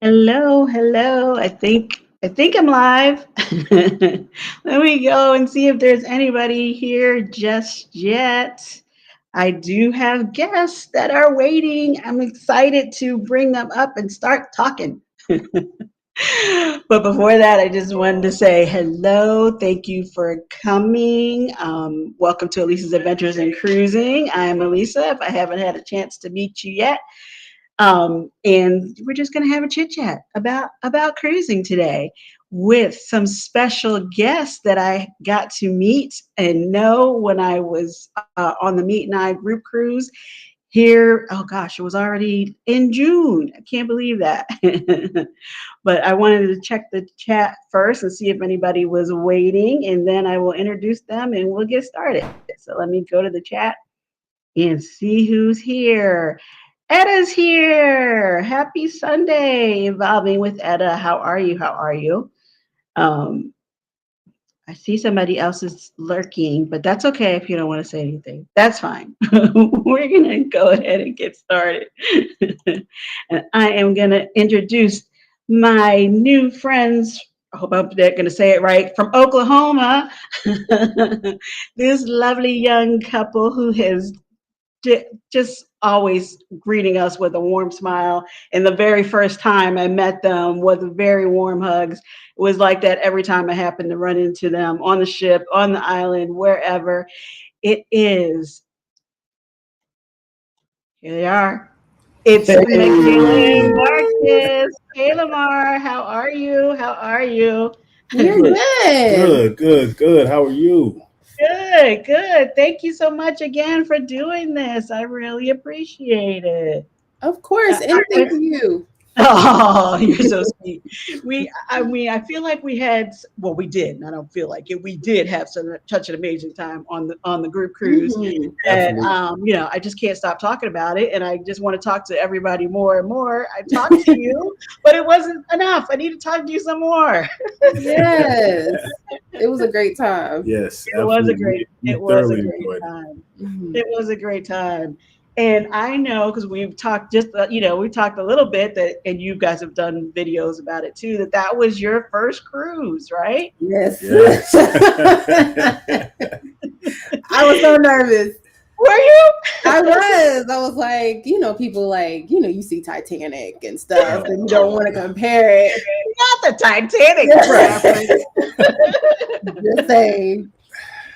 Hello, hello. I think I'm live. Let me go and see if there's anybody here just yet. I do have guests that are waiting. I'm excited to bring them up and start talking. But before that, I just wanted to say hello. Thank you for coming. Welcome to Elisa's Adventures in Cruising. I'm Alisa. If I haven't had a chance to meet you yet, and we're just going to have a chit chat about cruising today with some special guests that I got to meet and know when I was on the Meet and I group cruise here. Oh gosh, it was already in June. I can't believe that. But I wanted to check the chat first and see if anybody was waiting, and then I will introduce them and we'll get started. So let me go to the chat and see who's here. Etta's here. Happy Sunday, Evolving with Etta. How are you? How are you? Um, I see somebody else is lurking, but that's okay if you don't want to say anything. That's fine. We're going to go ahead and get started. And I am going to introduce my new friends. I hope I'm going to say it right, from Oklahoma. This lovely young couple who has just always greeting us with a warm smile. And the very first time I met them was very warm hugs. It was like that every time I happened to run into them on the ship, on the island, wherever it is. Here they are. It's Michaela and Marcus. Hey, Lamar, how are you? How are you? We're Good, good. good. How are you? Good, good. Thank you so much again for doing this. I really appreciate it. Of course, anything for you. Oh, you're so sweet. I mean, I feel like we had, well, we did. And I don't feel like it. We did have such an amazing time on the group cruise hmm that, Absolutely. I just can't stop talking about it, and I just want to talk to everybody more and more. I talked to you, but it wasn't enough. I need to talk to you some more. Yes, it was a great time. Yes, It was a absolutely. great. We It was a thoroughly great enjoyed it. time. hmm It was a great time. And I know because we've talked we talked a little bit that, and you guys have done videos about it too, that was your first cruise, right? Yes, Yes. I was so nervous. Were you? I was like, people like, you see Titanic and stuff, and you don't want to compare it. Not the Titanic Yeah. reference. Just saying,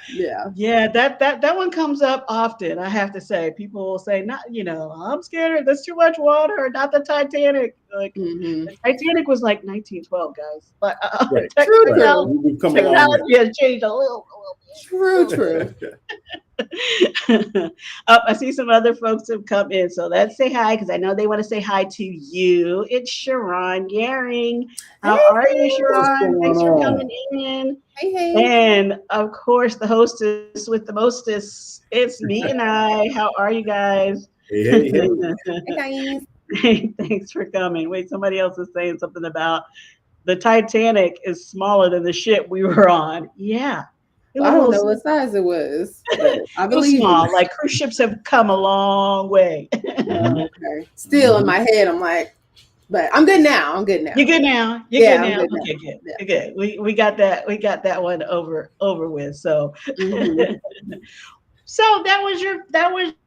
yeah. Yeah, that one comes up often. I have to say, people will say, "Not, I'm scared. There's too much water. Not the Titanic." Like hmm the Titanic was like 1912, guys. But Right, True, right. technology, true, We've come a true, long way. technology has changed a true, little true. bit. I see some other folks have come in, so let's say hi because I know they want to say hi to you. It's Sharon Yaring. Hey, How are you, What's sis. Sharon? going Thanks for on? coming in. Hey, hey. And of course, the hostess with the mostest, it's me and I. How are you guys? Hey, hey, hey. Hey, guys. Thanks for coming. Wait, somebody else is saying something about the Titanic is smaller than the ship we were on. Yeah, it I was a don't little, know what size it was, but I it was believe you. small. Like cruise ships have come a long way. Mm-hmm. Okay. Still in Mm-hmm. my head, I'm like, but I'm good now. I'm good You're now. good now. You're good Yeah, I'm now. good now. Okay, good. Yeah. You're good. We got that. We got that one over with. So, hmm so that was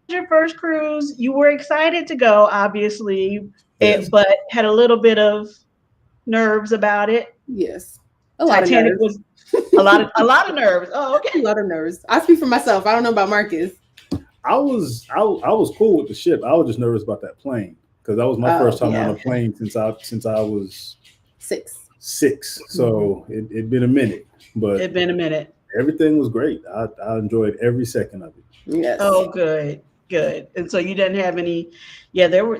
your first cruise. You were excited to go, obviously, Yes. but had a little bit of nerves about it. Yes. A lot of Titanic nerves. was a lot of nerves. Oh, okay. A lot of nerves. I speak for myself. I don't know about Marcus. I was cool with the ship. I was just nervous about that plane because that was my Oh, first time on yeah. a plane since I was 6. 6. hmm So it'd been a minute, but It'd been a minute. everything was great. I enjoyed every second of it. Yes. Oh, good, good. And so you didn't have any. Yeah, there were.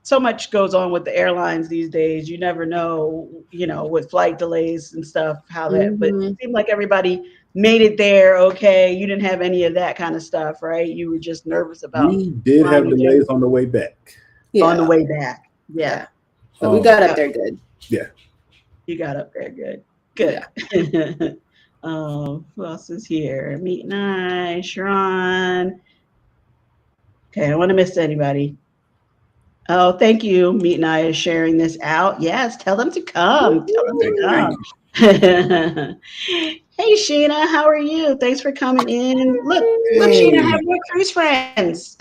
So much goes on with the airlines these days. You never know, with flight delays and stuff, how that. But it hmm seemed like everybody made it there okay. You didn't have any of that kind of stuff, right? You were just nervous about We did flying have in delays general on the way back. on the Yeah. way back. Yeah. Yeah. But we got up Yeah. there good. Yeah. You got up there good. Yeah. Good. Who else is here? Meet Nice, Sharon. Okay, I don't want to miss anybody. Oh, thank you. Meet and I is sharing this out. Yes, tell them to come. Tell them to Thank come. you. Hey, Sheena, how are you? Thanks for coming in. Look, Sheena, Hey. have your cruise friends.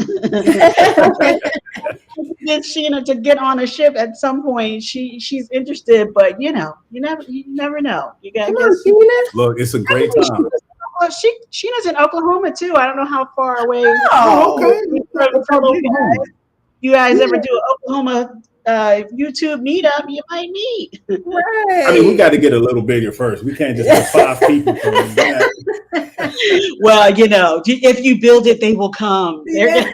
Get Sheena to get on a ship at some point. She's interested, but you never know. You got, I Come on, guess. Sheena. Look, it's a I great think time. Sheena's in Oklahoma too. I don't know how far away. Oh, Oh, okay. That's For our those big guys, homie. you guys ever yeah, do an Oklahoma YouTube meetup? You might meet. I mean, we right. got to get a little bigger first. We can't just have 5 people coming. Well, if you build it, they will come. They're Yeah.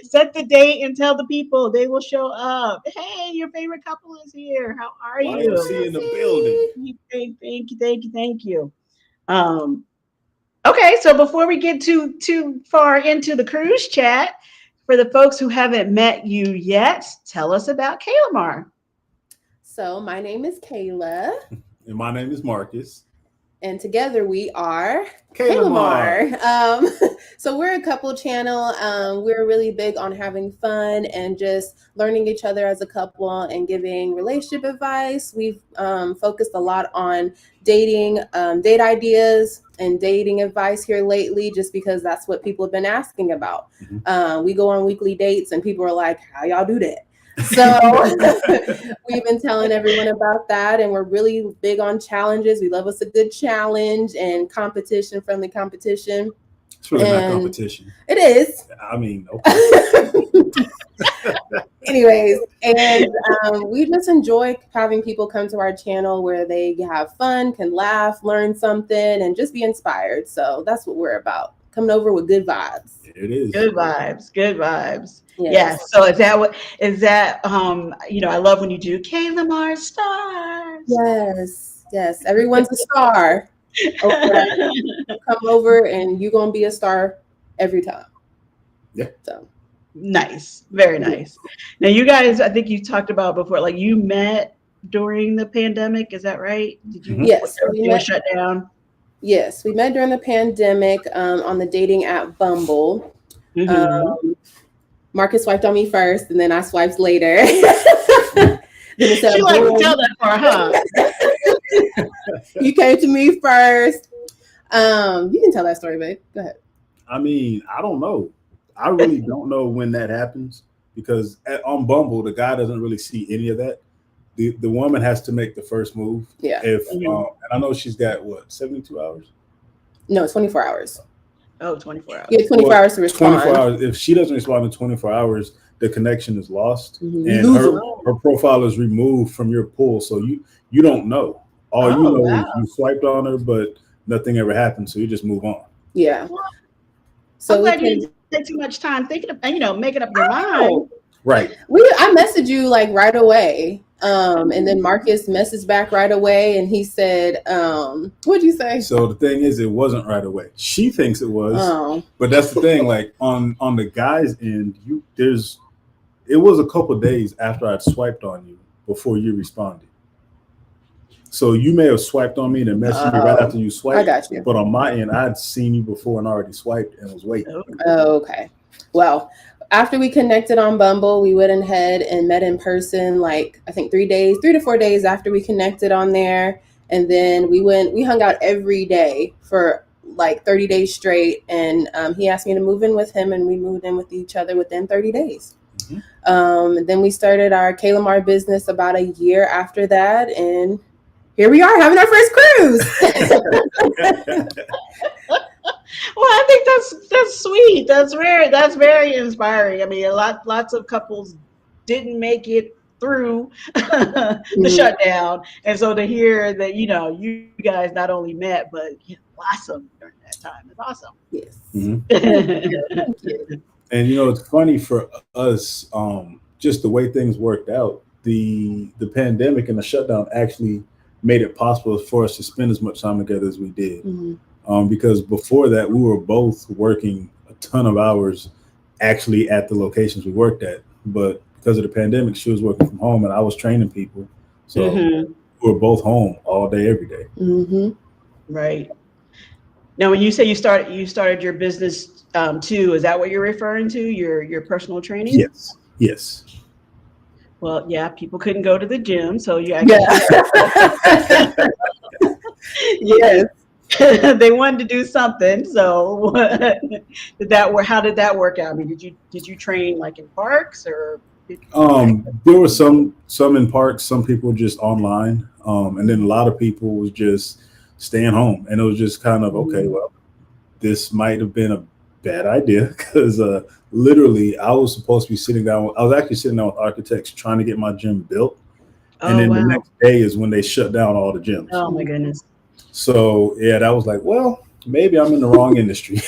set the date and tell the people they will show up. Hey, your favorite couple is here. How are you? YMC in the building. Thank you. Um, okay, so before we get too far into the cruise chat, for the folks who haven't met you yet, tell us about Kalamar. So my name is Kayla, And my name is Marcus. and together we are Kalamar. Kalamar. So we're a couple channel. We're really big on having fun and just learning each other as a couple and giving relationship advice. We've focused a lot on dating, date ideas and dating advice here lately, just because that's what people have been asking about. We go on weekly dates and people are like, how y'all do that? So we've been telling everyone about that, and we're really big on challenges. We love us a good challenge and competition, friendly competition. It's really not And competition. it is. I mean, okay. Anyways, and we just enjoy having people come to our channel where they have fun, can laugh, learn something, and just be inspired. So that's what we're about. Coming over with good vibes. It is. Good vibes. Good vibes. Yes. Yes. So is that I love when you do K Lamar stars. Yes. Everyone's a star. Okay. Come over and you're gonna be a star every time. Yeah. So Nice. Very nice. Now you guys, I think you talked about before, like you met during the pandemic, is that right? Did you yes, everything was shut down? yes, we met during the pandemic on the dating app Bumble. Mm-hmm. Marcus swiped on me first, and then I swiped later. Then it said, She likes to boom. tell that part, huh? You came to me first. You can tell that story, babe. Go ahead. I mean, I don't know. I really don't know when that happens because on Bumble, the guy doesn't really see any of that. The woman has to make the first move. Yeah. And I know she's got 72 hours? No, 24 hours. Oh, 24 hours. You have 24 hours to respond. 24 hours. If she doesn't respond in 24 hours, the connection is lost, Mhm. and her profile is removed from your pool. So you don't know. All you know is you swiped on her, but nothing ever happened. So you just move on. Yeah. So I'm glad you didn't take too much time thinking of, making up your mind. Right. I messaged you like right away. And then Marcus messaged back right away and he said, what'd you say? So the thing is, it wasn't right away. She thinks it was, Oh. but that's the thing. Like on the guy's end, it was a couple of days after I'd swiped on you before you responded. So you may have swiped on me and then messaged me right after you swiped. I got you. But on my end, I'd seen you before and already swiped and was waiting. Oh, okay. Well, after we connected on Bumble, we went ahead and met in person, like I think 3 to 4 days after we connected on there. And then we hung out every day for like 30 days straight. And he asked me to move in with him and we moved in with each other within 30 days. Mm-hmm. Then we started our Kalamar business about a year after that. And here we are having our first cruise. Well, I think that's sweet. That's very inspiring. I mean, lots of couples didn't make it through the shutdown, and so to hear that you guys not only met but blossomed during that time is awesome. Yes. Mm-hmm. And it's funny for us, just the way things worked out. The pandemic and the shutdown actually made it possible for us to spend as much time together as we did. Mm-hmm. Because before that, we were both working a ton of hours actually at the locations we worked at. But because of the pandemic, she was working from home and I was training people. So we were both home all day, every day. Mm-hmm. Right. Now, when you say you started your business too, is that what you're referring to? Your personal training? Yes. Well, yeah, people couldn't go to the gym, so Yeah. Yes. They wanted to do something. So how did that work out? I mean, did you train like in parks or? There were some in parks, some people just online, and then a lot of people was just staying home, and it was just kind of okay. Well, this might have been a bad idea because literally I was supposed to be sitting down. I was actually sitting down with architects trying to get my gym built, and then the next day is when they shut down all the gyms. Oh my goodness! So yeah, that was like, well, maybe I'm in the wrong industry.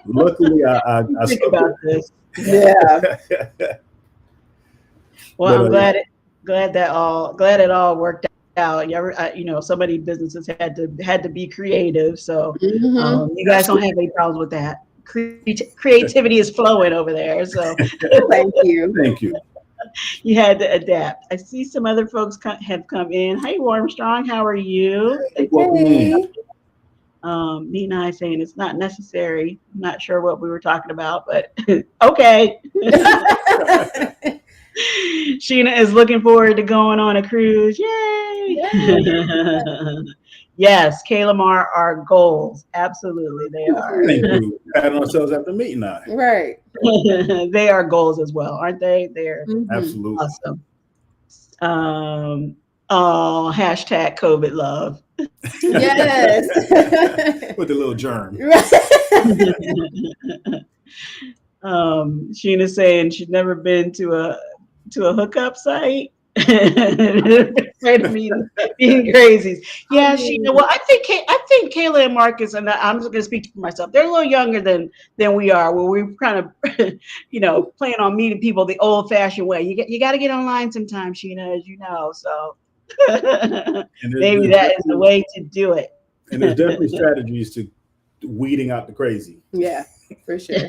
Luckily, I think about this. Yeah. Well, I'm glad it all worked out. So many businesses had to be creative. So you guys don't have any problems with that. Creativity is flowing over there. So thank you. Thank you. You had to adapt. I see some other folks have come in. Hey, Warmstrong, how are you? Hey. Me and I saying it's not necessary. I'm not sure what we were talking about, but okay. Sheena is looking forward to going on a cruise. Yay! Yes, Caleb are our goals. Absolutely, they are. Thank you. Patting ourselves after meeting now. Right. They are goals as well, aren't they? They're absolutely awesome. Oh, hashtag COVID love. Yes. With a little germ. Sheena's saying she's never been to a hookup site. Afraid of being crazies. Yeah, Sheena. Well, I think Kayla and Marcus, and I'm just going to speak for myself. They're a little younger than we are. Where we're kind of, plan on meeting people the old-fashioned way. You got to get online sometimes, Sheena, as you know. So maybe that is the way to do it. And there's definitely strategies to weeding out the crazy. Yeah, for sure.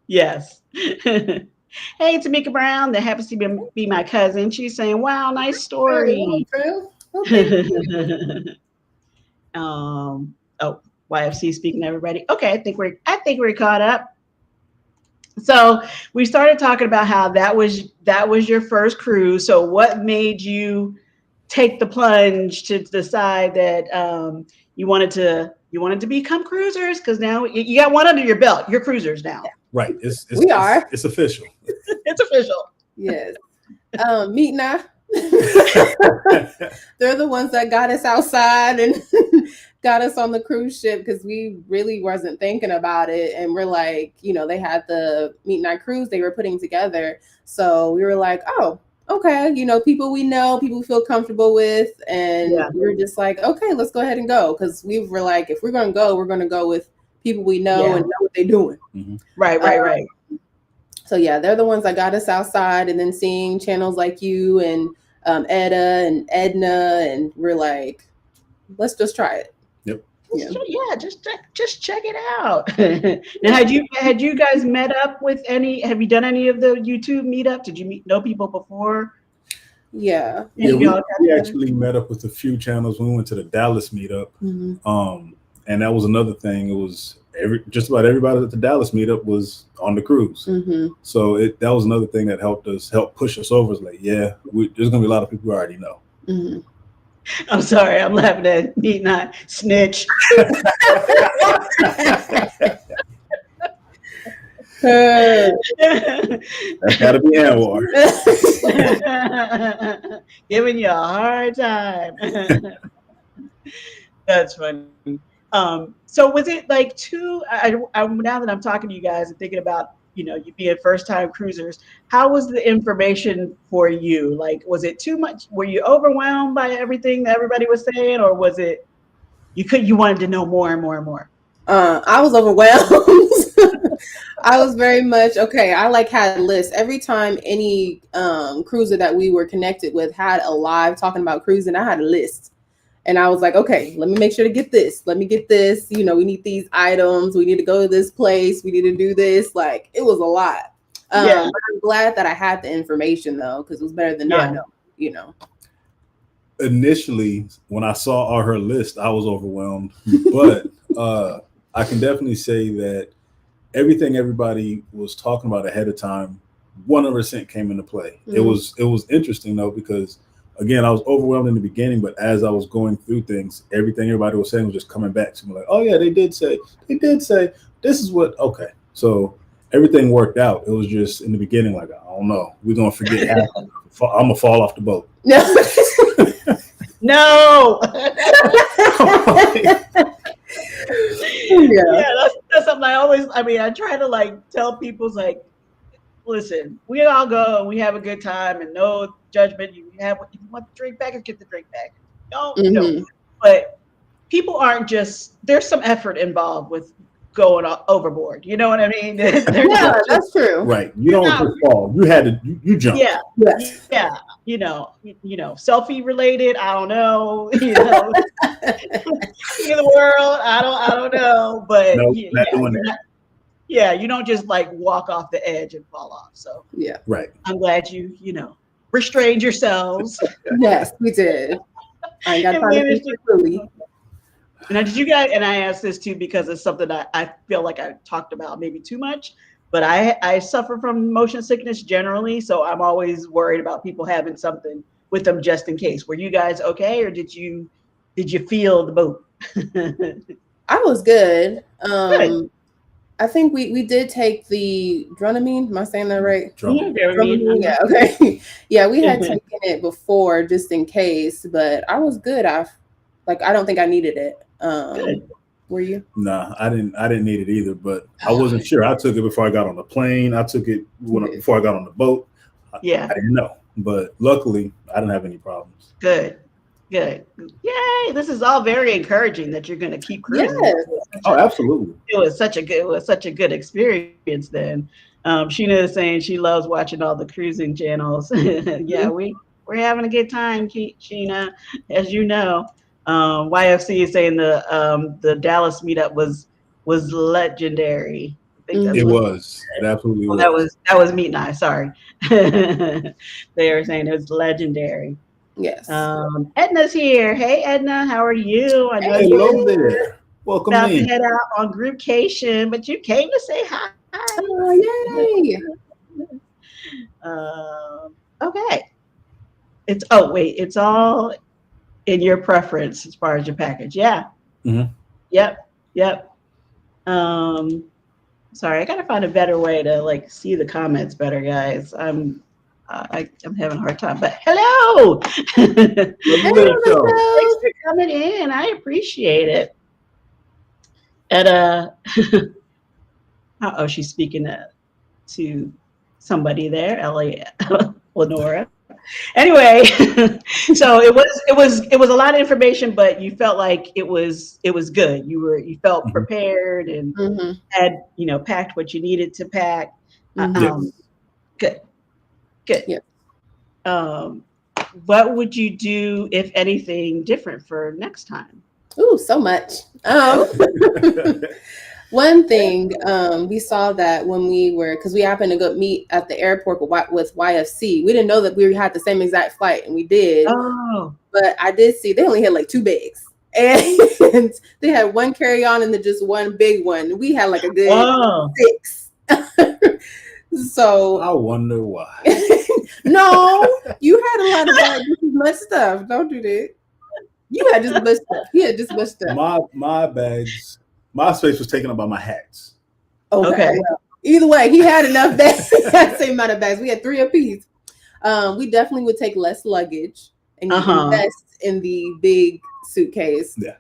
Yes. Hey, Tamika Brown, that happens to be my cousin. She's saying, "Wow, nice story." YFC speaking to everybody. Okay, I think we're caught up. So we started talking about how that was your first cruise. So what made you take the plunge to decide that you wanted to become cruisers? Because now you got one under your belt. You're cruisers now. Right. It's official. It's official. Yes. Meet now. They're the ones that got us outside and got us on the cruise ship because we really wasn't thinking about it. And we're like, they had the Meet Night cruise they were putting together. So we were like, oh, okay, people we know, people we feel comfortable with. And we were just like, okay, let's go ahead and go. Because we were like, if we're going to go with people we know and know what they're doing. Mm-hmm. Right. So yeah, they're the ones that got us outside, and then seeing channels like you and Edda and Edna, and we're like, let's just try it. Yep. Just check it out. Now, had you guys met up with any? Have you done any of the YouTube meetup? Did you know people before? Yeah. We actually met up with a few channels when we went to the Dallas meetup. Mm-hmm. And that was another thing. It was just about everybody at the Dallas meetup was on the cruise. Mm-hmm. So that was another thing that helped push us over. It's like, there's going to be a lot of people who already know. Mm-hmm. I'm sorry, I'm laughing at Meet Night snitch. That's got to be Anwar. Giving you a hard time. That's funny. So was it like now that I'm talking to you guys and thinking about, you being first time cruisers, how was the information for you? Like, was it too much? Were you overwhelmed by everything that everybody was saying, or was it, you wanted to know more and more and more? I was overwhelmed. I was very much, okay. I had lists every time any cruiser that we were connected with had a live talking about cruising. I had a list. And I was like, okay, let me make sure to get this. Let me get this. We need these items. We need to go to this place. We need to do this. Like, it was a lot. But I'm glad that I had the information, though, because it was better than not knowing, initially, when I saw all her list, I was overwhelmed. But I can definitely say that everything everybody was talking about ahead of time 100% came into play. Mhm. It was interesting though, because again, I was overwhelmed in the beginning, but as I was going through things, everything everybody was saying was just coming back to me like, oh yeah, they did say this is what, okay. So everything worked out. It was just in the beginning like, I don't know, we're gonna forget half. I'm gonna fall off the boat. No. No. Yeah. Yeah, that's something I always. I mean, I try to like tell people like, listen, we all go and we have a good time and no judgment. You have if you want the drink package, get the drink package. Don't, you know. Mhm. But people aren't just. There's some effort involved with going overboard. You know what I mean? They're Yeah, not just, that's true. Right. You You're don't not- just fall. You had to you jumped. yeah, Yes. yeah. You know, selfie related. I don't know. You know, in the world. I don't know. But No, yeah, not yeah, doing you're that. not, yeah, you don't just like walk off the edge and fall off. So Yeah. Right. I'm glad you know, restrained yourselves Yes, we did. I ain't got and time to managed think clearly. Now, did you guys, and I asked this too because it's something that I feel like I talked about maybe too much, but I suffer from motion sickness generally. So I'm always worried about people having something with them just in case. Were you guys okay, or did you feel the boat? I was good. Good. I think we did take the Dronamine. Am I saying that right? Drumming. Dramamine, yeah, okay. Yeah, we had taken it before just in case, but I was good. I don't think I needed it. Good. Were you? Nah, I didn't need it either, but I wasn't sure. I took it before I got on the plane. I took it before I got on the boat. Yeah. I didn't know, but luckily I didn't have any problems. Good. Good. Yay! This is all very encouraging that you're going to keep cruising. Yes. Oh, absolutely. It was such a good experience then. Sheena is saying she loves watching all the cruising channels. Yeah, we're having a good time, Sheena, as you know. YFC is saying the Dallas meetup was legendary. I think that's It Mhm. what was. It absolutely oh, was. that was Meat and I, sorry. They are saying it's legendary. Yes. Edna's here. Hey Edna, how are you? I know Hey. you were Hello there. Welcome about to in. head out on groupcation, but you came to say hi. Oh, yay. Okay. It's oh wait, it's all in your preference as far as your package. Yeah. Mhm. Yep. Yep. Um, sorry, I gotta find a better way to like see the comments better, guys. I'm having a hard time. But hello. Lovely Hey, little show. Thanks Michelle. for coming in. I appreciate it. And oh, she's speaking to somebody there, Lenora. Anyway, so it was a lot of information, but you felt like it was good. You felt Mhm. prepared and Mm-hmm. had packed what you needed to pack. Mm-hmm. Yes. Good, good. Yeah. Um, what would you do if anything different for next time? Ooh, so much. One thing we saw that when we were, because we happened to go meet at the airport with YFC. We didn't know that we had the same exact flight, and we did. Oh, But I did see they only had like 2 bags, and they had one carry on and then just one big one. We had like a good oh, 6. So I wonder why. no, you had a lot of bags. This is much stuff. Don't do that. You had just much stuff. He had just much stuff. My bags, my space was taken up by my hats. Okay. Well, either way, he had enough bags. He had the same amount of bags. We had 3 apiece. We definitely would take less luggage and invest in the big suitcase. Yeah.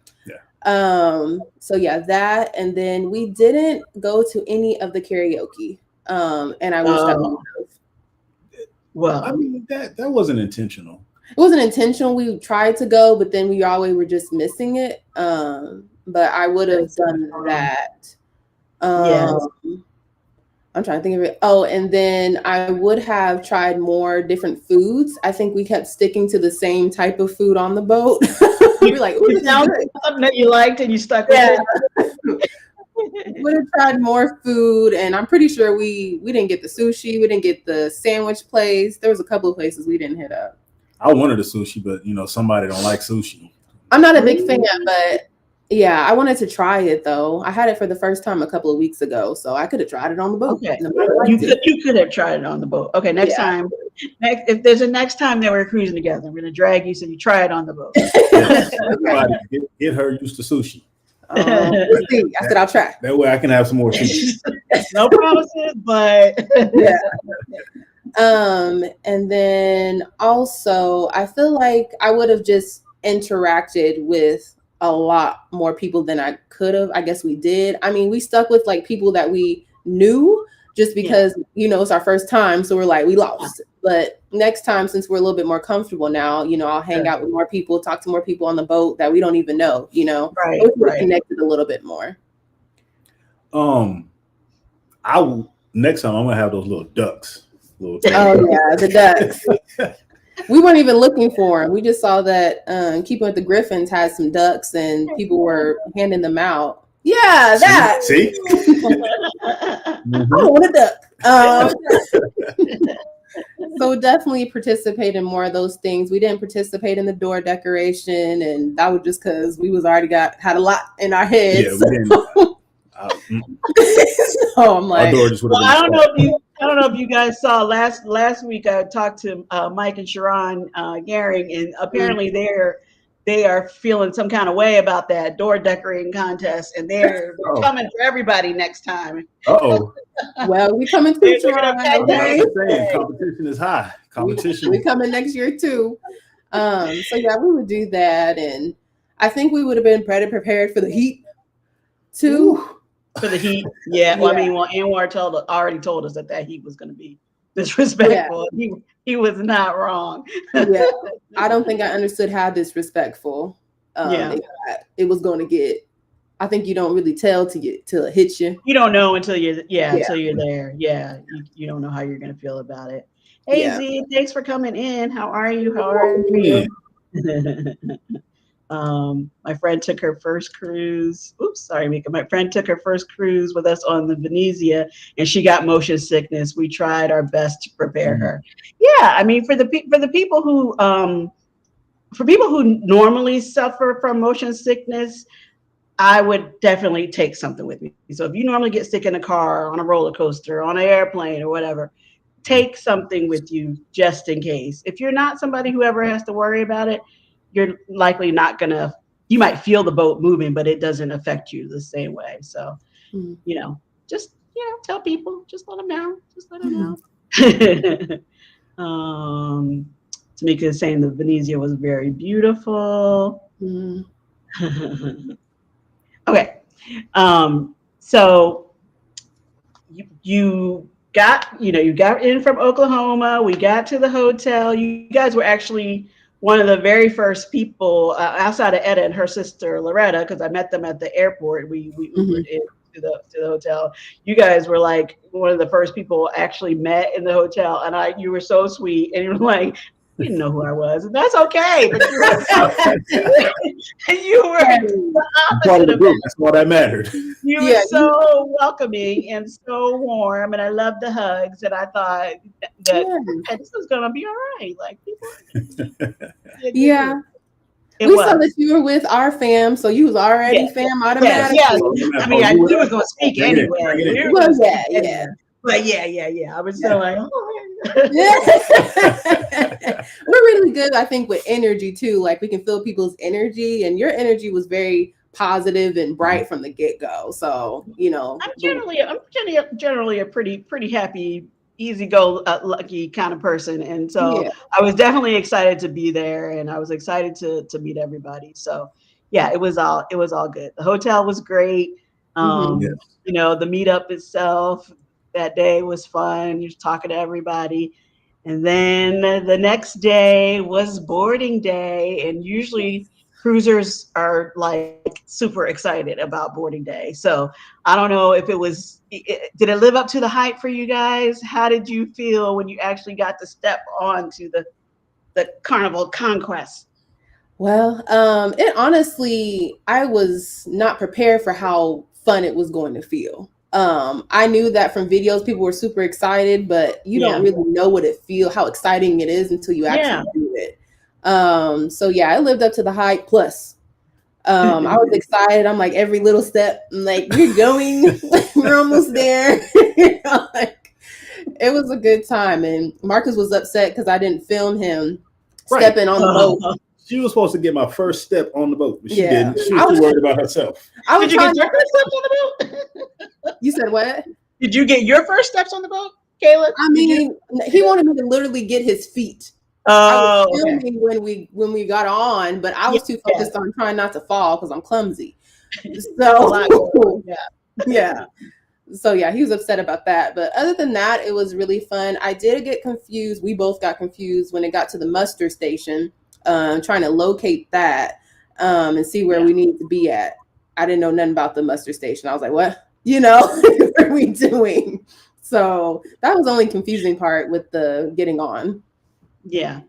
So yeah, that, and then we didn't go to any of the karaoke. And I wish that we would have. Well, I mean that wasn't intentional. It wasn't intentional. We tried to go, but then we always were just missing it. But I would have done that. Yes. I'm trying to think of it. Oh, and then I would have tried more different foods. I think we kept sticking to the same type of food on the boat. We were like, ooh, You this is found good. something that you liked and you stuck with it. Would have tried more food, and I'm pretty sure we didn't get the sushi. We didn't get the sandwich place. There was a couple of places we didn't hit up. I wanted a sushi, but somebody don't like sushi. I'm not a big fan, but yeah, I wanted to try it though. I had it for the first time a couple of weeks ago, so I could have tried it on the boat. Okay, Nobody liked it. you could have tried it on the boat. Okay, next Yeah. time, if there's a next time that we're cruising together, I'm gonna drag you so you try it on the boat. Yes, everybody get her used to sushi. We'll see. I said I'll try. That way I can have some more sushi. No promises, but Yeah. And then also I feel like I would have just interacted with a lot more people than I could have. I guess we did. I mean, we stuck with like people that we knew just because, it's our first time. So we're like, we lost. But next time, since we're a little bit more comfortable now, I'll hang out with more people, talk to more people on the boat that we don't even know, Right, we're connected a little bit more. I will next time I'm gonna have those little ducks. Oh yeah, the ducks. We weren't even looking for them. We just saw that Keeping with the Griffins had some ducks and people were handing them out. Yeah, that. See? I want a duck. So definitely participate in more of those things. We didn't participate in the door decoration, and that was just because we was already had a lot in our heads. Yeah, we didn't. So I'm like, I don't know if you guys saw last week. I talked to Mike and Sharon Gehring, and apparently they are feeling some kind of way about that door decorating contest, and they're coming for everybody next time. Well, we coming through. Competition is high. We coming next year too. So yeah, we would do that, and I think we would have been better prepared for the heat too. For the heat, yeah. Well, I mean, Anwar already told us that heat was going to be disrespectful. Yeah. He was not wrong. Yeah, I don't think I understood how disrespectful. It was going to get. I think you don't really tell till it hits you. You don't know until you're there. Yeah, you don't know how you're going to feel about it. Hey Z, thanks for coming in. How are you? My friend took her first cruise. Oops, sorry, Mika. My friend took her first cruise with us on the Venezia, and she got motion sickness. We tried our best to prepare her. Yeah, I mean, for people who normally suffer from motion sickness, I would definitely take something with me. So if you normally get sick in a car, on a roller coaster, on an airplane, or whatever, take something with you just in case. If you're not somebody who ever has to worry about it, you're likely not gonna. You might feel the boat moving, but it doesn't affect you the same way. So, just tell people. Just let them know. Just let them know. Tamika is saying the Venezia was very beautiful. Okay, so you got in from Oklahoma. We got to the hotel. You guys were actually one of the very first people outside of Etta and her sister Loretta, because I met them at the airport. We Ubered into the hotel. You guys were like one of the first people actually met in the hotel, and you were so sweet, and you were like, you didn't know who I was, and that's okay. But you were the opposite of that. That's all that mattered. You were so welcoming and so warm, and I loved the hugs. And I thought that this was gonna be all right. Like people. We saw that you were with our fam, so you was already fam automatically. Yeah. I mean, we were gonna speak anyway. Well, yeah. But yeah. I was so like, we're really good, I think, with energy too. Like we can feel people's energy, and your energy was very positive and bright from the get-go. So I'm generally a pretty happy, easy-go-lucky kind of person, and so I was definitely excited to be there, and I was excited to meet everybody. So it was all good. The hotel was great. The meetup itself that day was fun. You're talking to everybody. And then the next day was boarding day. And usually cruisers are like super excited about boarding day. So I don't know if did it live up to the hype for you guys? How did you feel when you actually got to step on to the Carnival Conquest? Well, it honestly, I was not prepared for how fun it was going to feel. I knew that from videos, people were super excited, but you don't really know how exciting it is until you actually do it. So yeah, I lived up to the hype. Plus, I was excited. I'm like, every little step, I'm like, we're going, we're almost there. You know, like, it was a good time. And Marcus was upset because I didn't film him stepping on the boat. She was supposed to get my first step on the boat, but she Yeah. didn't. She was too worried about herself. I was Did you trying get your first steps on the boat? You said what? Did you get your first steps on the boat, Caleb? I mean, he wanted me to literally get his feet. I was filming when we got on, but I was too focused on trying not to fall because I'm clumsy. So yeah. So yeah, he was upset about that. But other than that, it was really fun. I did get confused. We both got confused when it got to the muster station, trying to locate that and see where we need to be at. I didn't know nothing about the muster station. I was like, what? You know, what are we doing? So that was the only confusing part with the getting on. Yeah.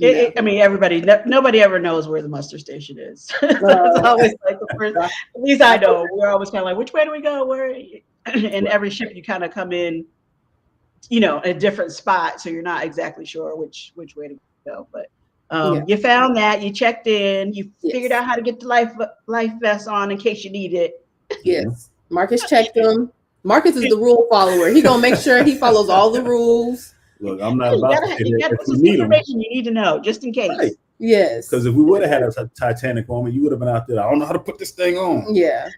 I mean, nobody ever knows where the muster station is. It's always like the first, at least I know. We're always kind of like, which way do we go? And every ship you kind of come in, you know, a different spot. So you're not exactly sure which way to go. But you found that, you checked in, you figured out how to get the life vest on in case you need it. Yes. Marcus checked them. Marcus is the rule follower. He gonna make sure he follows all the rules. Look, I'm not about to say that. This is information you need to know, just in case. Right. Yes. Because if we would have had a Titanic moment, you would have been out there. I don't know how to put this thing on. Yeah.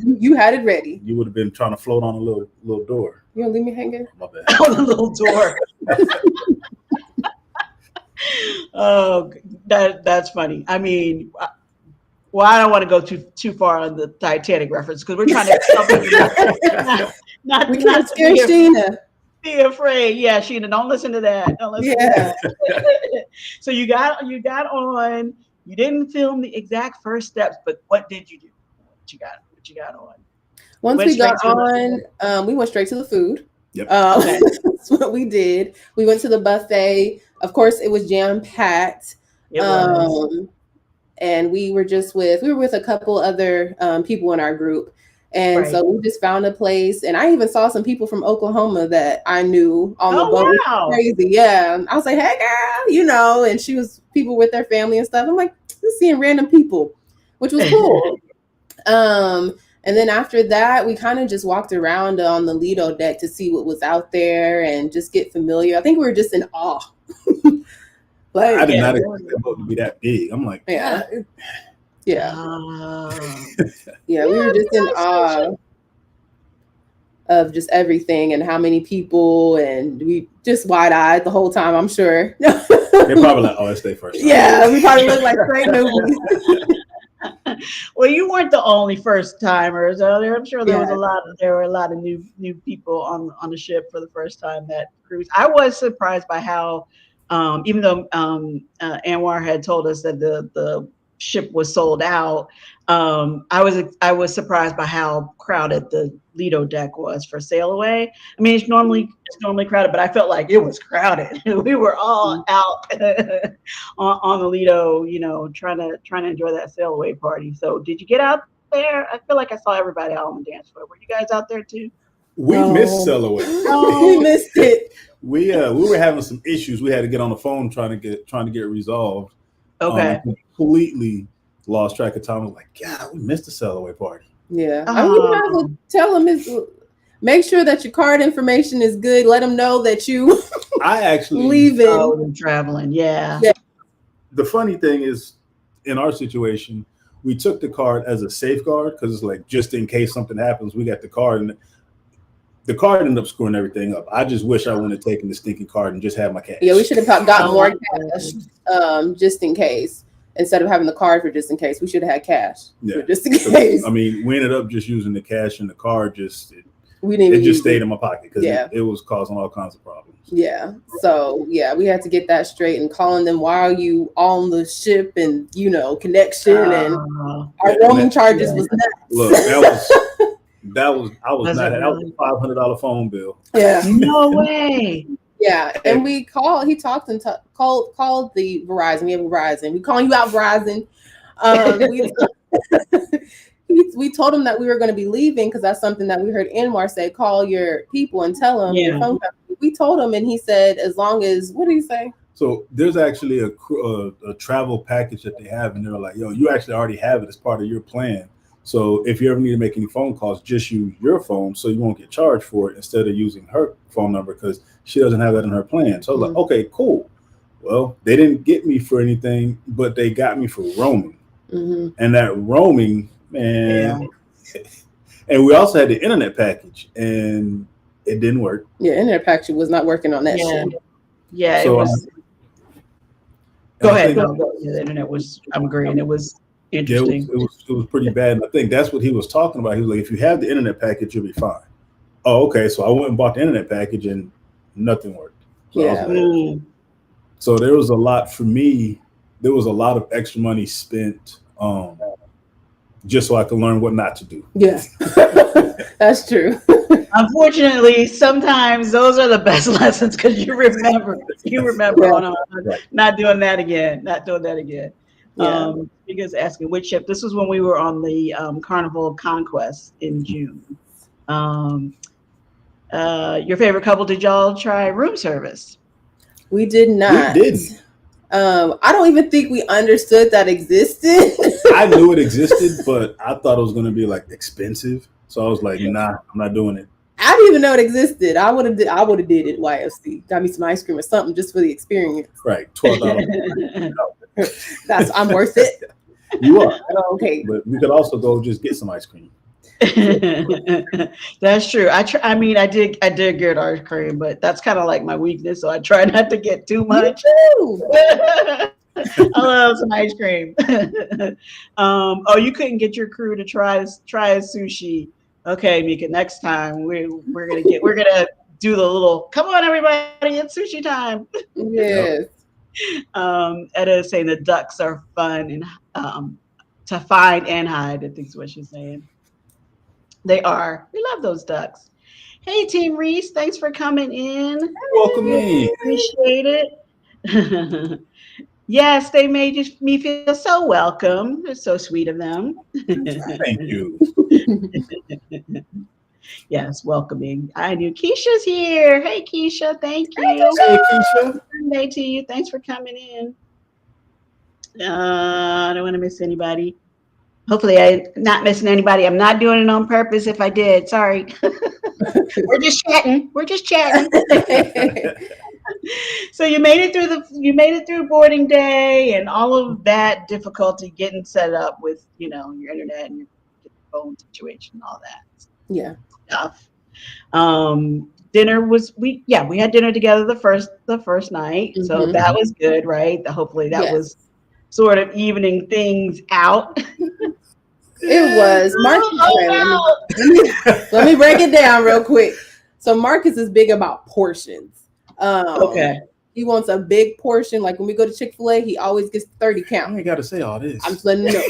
You had it ready. You would have been trying to float on a little door. You gonna leave me hanging? My bad. On a little door. Oh, that's funny. I mean, well, I don't want to go too far on the Titanic reference because we're trying to not scare Sheena. Be afraid. Yeah, Sheena, don't listen to that. Don't listen to that. So you got on. You didn't film the exact first steps, but what did you do? What you got on? Once we got on, we went straight to the food. Yep. That's what we did. We went to the buffet. Of course, it was jam-packed. And we were with a couple other people in our group. And so we just found a place. And I even saw some people from Oklahoma that I knew on the boat. Wow. Crazy. Yeah. I was like, hey, girl, you know, and she was people with their family and stuff. I'm like, just seeing random people, which was cool. And then after that, we kind of just walked around on the Lido deck to see what was out there and just get familiar. I think we were just in awe. Like, I did not expect the boat to be that big. I'm like, we were just in awe of just everything and how many people, and we just wide-eyed the whole time, I'm sure. They're probably like, oh, it's their first time. Yeah, we probably look like great movies. Well, you weren't the only first timers. I'm sure there were a lot of new people on the ship for the first time that cruise. I was surprised by how, even though Anwar had told us that the ship was sold out, I was surprised by how crowded the Lido deck was for sail away. I mean, it's normally crowded, but I felt like it was crowded. We were all out on the Lido, you know, trying to enjoy that sail away party. So did you get out there? I feel like I saw everybody out on the dance floor. Were you guys out there too? We missed sail away. We missed it. We were having some issues. We had to get on the phone trying to get it resolved. Okay. Completely lost track of time. I was like, God, we missed the sail away party. Yeah. I would tell them make sure that your card information is good. Let them know that you I actually leaving traveling. Yeah. The funny thing is, in our situation, we took the card as a safeguard because it's like, just in case something happens, we got the card, and the card ended up screwing everything up. I just wish I wouldn't have taken the stinking card and just had my cash. Yeah, we should have gotten more cash just in case. Instead of having the card for just in case, we should have had cash for just in case. I mean, we ended up just using the cash, and the card it just stayed in my pocket because it was causing all kinds of problems. Yeah. So we had to get that straight, and calling them while you on the ship, and you know, connection and our roaming charges was nuts. Look, that was a $500 phone bill. Yeah. No way. Yeah, and he called the Verizon. We have Verizon. We calling you out, Verizon. We told him that we were going to be leaving because that's something that we heard Anwar say. Call your people and tell them your phone company. We told him, and he said, as long as, what did he say? So there's actually a travel package that they have, and they're like, yo, you actually already have it as part of your plan. So if you ever need to make any phone calls, just use your phone so you won't get charged for it instead of using her phone number because she doesn't have that in her plan. So I was like, okay, cool. Well, they didn't get me for anything, but they got me for roaming. And that roaming, man. Yeah. And we also had the internet package, and it didn't work. Yeah, internet package was not working on that shit. Yeah, so, it was. Go ahead. No, the internet was. I'm agreeing. It was interesting. Yeah, it was pretty bad. And I think that's what he was talking about. He was like, if you have the internet package, you'll be fine. Oh, okay. So I went and bought the internet package, and nothing worked. So yeah. So there was a lot for me. There was a lot of extra money spent just so I could learn what not to do. Yes, that's true. Unfortunately, sometimes those are the best lessons because you remember, not doing that again. Yeah. Because asking which ship. This was when we were on the Carnival Conquest in June. Your favorite couple? Did y'all try room service? We did not. We didn't. I don't even think we understood that existed. I knew it existed, but I thought it was going to be like expensive. So I was like, nah, I'm not doing it. I didn't even know it existed. I would have did it YFC. Got me some ice cream or something just for the experience. Right, $12. I'm worth it. You are. Okay. But we could also go just get some ice cream. That's true. I mean, I did get ice cream, but that's kind of like my weakness, so I try not to get too much. I love some ice cream. Oh, you couldn't get your crew to try sushi. Okay, Mika, next time we're gonna do the little come on everybody, it's sushi time. Yes. Etta is saying the ducks are fun and to find and hide, I think is what she's saying. They are. We love those ducks. Hey, Team Reese, thanks for coming in. Welcome in. Appreciate it. Yes, they made me feel so welcome. It's so sweet of them. Thank you. Yes, welcoming. I knew Keisha's here. Hey, Keisha, thank you. Hey, Keisha. Good day to you. Thanks for coming in. I don't want to miss anybody. Hopefully I'm not missing anybody. I'm not doing it on purpose. If I did, sorry. We're just chatting. So you made it through boarding day and all of that difficulty getting set up with, your internet and your phone situation and all that stuff. Dinner was we had dinner together the first night. So that was good, right? Hopefully that was sort of evening things out. It was. Marcus, let me break it down real quick. So Marcus is big about portions. Okay. He wants a big portion. Like when we go to Chick-fil-A, he always gets 30 count. I ain't got to say all this. I'm just letting you know.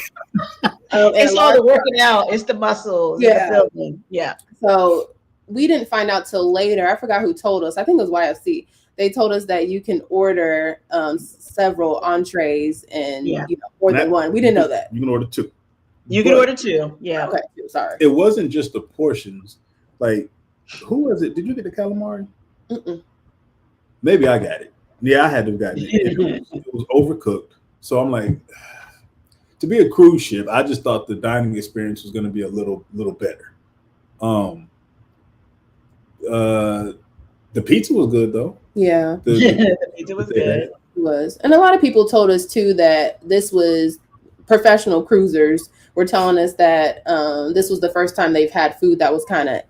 It's all the working out. It's the muscles. Yeah. Yeah. So we didn't find out till later. I forgot who told us. I think it was YFC. They told us that you can order several entrees and more than one. We didn't know that. You can order two. You can order two. Yeah. Okay. Sorry. It wasn't just the portions. Like, who was it? Did you get the calamari? Mm-mm. Maybe I got it. Yeah, I had to have gotten it. It was overcooked. So I'm like, to be a cruise ship, I just thought the dining experience was going to be a little better. The pizza was good though. Yeah. The pizza was good. It was. And a lot of people told us too that this was professional cruisers were telling us that this was the first time they've had food that was kind of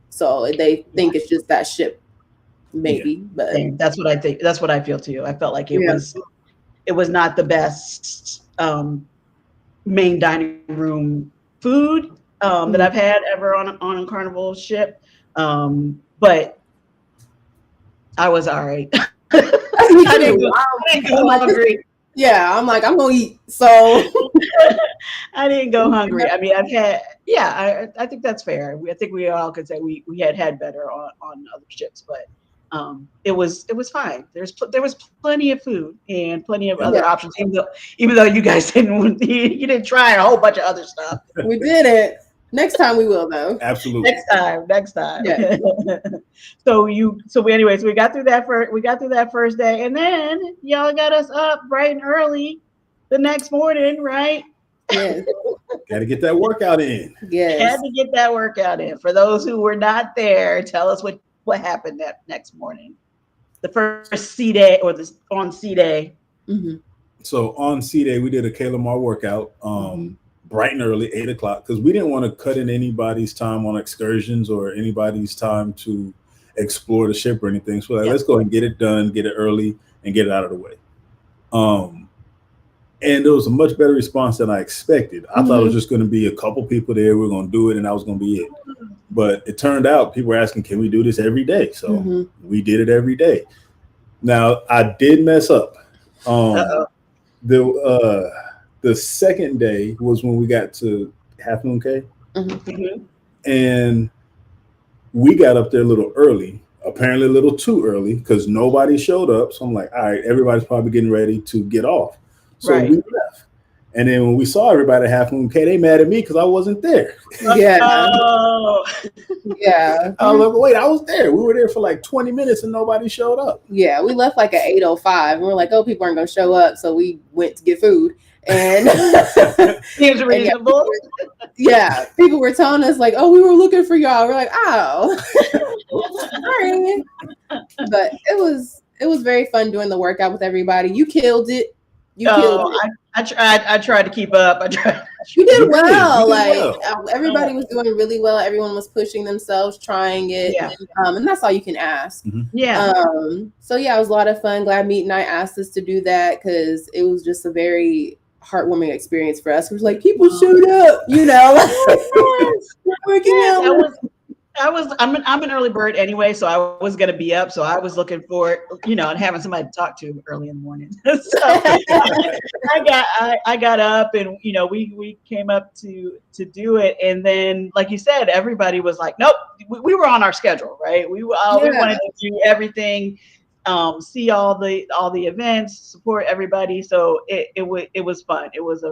so they think it's just that ship maybe, but that's what I think. That's what I feel too. I felt like it was not the best main dining room food that I've had ever on a Carnival ship. But I was all right. I didn't go hungry. Yeah, I'm like, I'm going to eat. So I didn't go hungry. I mean, I've had, I think that's fair. I think we all could say we had better on other ships, but it was fine. There was plenty of food and plenty of other options, even though you guys you didn't try a whole bunch of other stuff. We did it. Next time we will, though. Absolutely. Next time. Yeah. So anyways, we got through that first day, and then y'all got us up bright and early the next morning, right? Yes. Got to get that workout in. Yes. Had to get that workout in. For those who were not there, tell us what happened that next morning. The first C day or on C day. Mm-hmm. So on C day, we did a Kalamar workout, bright and early, 8 o'clock, because we didn't want to cut in anybody's time on excursions or anybody's time to explore the ship or anything. So let's go and get it done, get it early, and get it out of the way. And there was a much better response than I expected. I thought it was just going to be a couple people there. We were going to do it, and that was going to be it. But it turned out people were asking, can we do this every day? So we did it every day. Now, I did mess up. The second day was when we got to Half Moon Cay. And we got up there a little early, apparently a little too early, because nobody showed up. So I'm like, all right, everybody's probably getting ready to get off. So we left. And then when we saw everybody at Half Moon Cay, they mad at me because I wasn't there. Yeah. Yeah. I was like, wait, I was there. We were there for like 20 minutes and nobody showed up. Yeah, we left like at 8:05. And we're like, oh, people aren't going to show up. So we went to get food. And seems reasonable. Yeah, people were telling us like, oh, we were looking for y'all. We're like, oh. Sorry. But it was very fun doing the workout with everybody. You killed it. I tried to keep up. You did well. Everybody was doing really well. Everyone was pushing themselves, trying it. Yeah. And that's all you can ask. Yeah. So yeah, it was a lot of fun. Glad Meat and I asked us to do that because it was just a very heartwarming experience for us. It was like people showed up, I'm an early bird anyway, so I was gonna be up. So I was looking for it, and having somebody to talk to early in the morning. So I got up, and we came up to do it, and then like you said, everybody was like, nope, we were on our schedule, right? We wanted to do everything, see all the events, support everybody. So it was fun. It was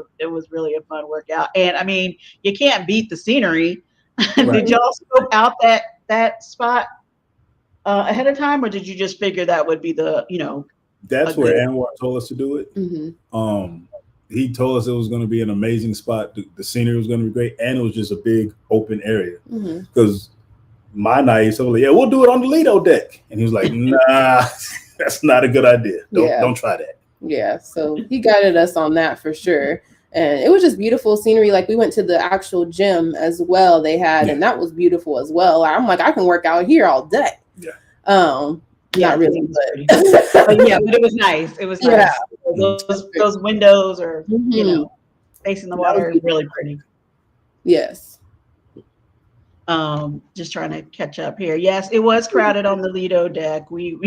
really a fun workout, and I mean, you can't beat the scenery. Right. Did y'all scope out that spot ahead of time, or did you just figure that would be the That's where Anwar told us to do it. He told us it was going to be an amazing spot. The scenery was going to be great, and it was just a big open area. Because my naive self was like, yeah, we'll do it on the Lido deck, and he was like, nah, that's not a good idea. Don't try that. Yeah, so he guided us on that for sure. And it was just beautiful scenery. Like we went to the actual gym as well they had, and that was beautiful as well. I'm like, I can work out here all day. Yeah. Not really, but but it was nice. It was nice. Those windows are, facing the water is really pretty. Yes. Just trying to catch up here. Yes, it was crowded on the Lido deck. We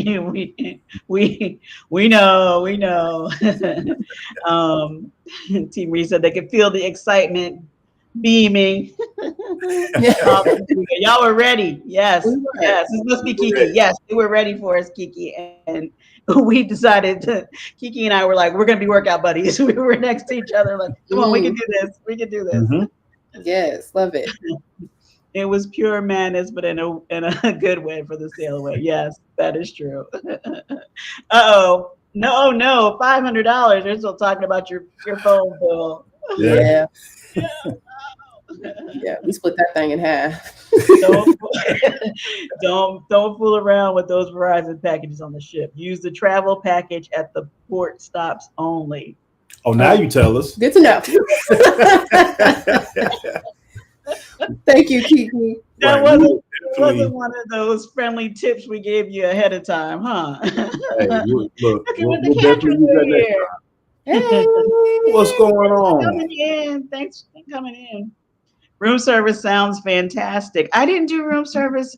know. Team Reed said they could feel the excitement beaming. Y'all were ready. Yes. This must be Kiki. Yes, we were ready for us, Kiki, and we decided Kiki and I were like, we're gonna be workout buddies. We were next to each other, like, come on, we can do this. We can do this. Yes, love it. It was pure madness, but in a good way for the sail away. Yes, that is true. Uh-oh. No, $500. They're still talking about your phone bill. Yeah. Yeah, we split that thing in half. Don't fool around with those Verizon packages on the ship. Use the travel package at the port stops only. Oh, now you tell us. Good to know. Thank you, Kiki. That wasn't one of those friendly tips we gave you ahead of time, huh? Hey, look, we'll definitely use that next time. Hey, what's going on? Coming in. Thanks for coming in. Room service sounds fantastic. I didn't do room service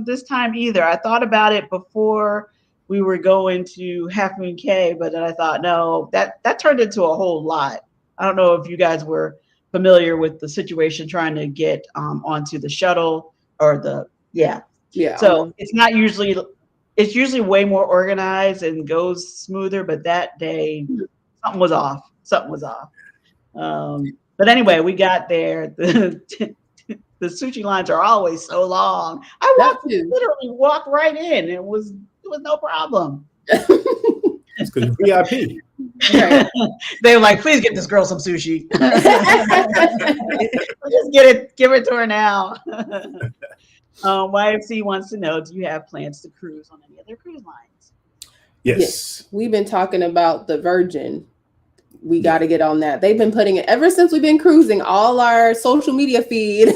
this time either. I thought about it before we were going to Half Moon Cay, but then I thought, no, that turned into a whole lot. I don't know if you guys were familiar with the situation trying to get onto the shuttle or so it's usually way more organized and goes smoother, but that day something was off. But anyway, we got there. The the sushi lines are always so long. Literally walked right in. It was no problem. It's because VIP. Right. They were like, please get this girl some sushi. Just give it to her now. YFC wants to know, do you have plans to cruise on any other cruise lines? Yes. We've been talking about the Virgin. We got to get on that. They've been putting it ever since we've been cruising. All our social media feed.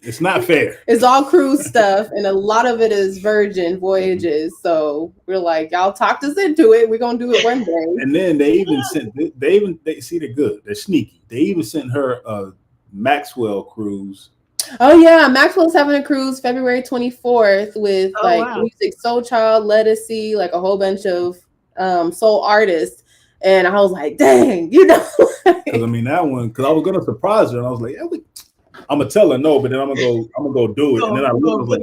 It's not fair. It's all cruise stuff, and a lot of it is Virgin voyages. So we're like, y'all talked us into it. We're gonna do it one day. And then they even sent. They see they're good. They're sneaky. They even sent her a Maxwell cruise. Oh yeah, Maxwell's having a cruise February 24th with Music Soul Child, Lettucey, like a whole bunch of soul artists. And I was like, dang, because I mean that one. Because I was gonna surprise her, and I was like, yeah, I'm gonna tell her no, but then I'm gonna go do it. And then I was like,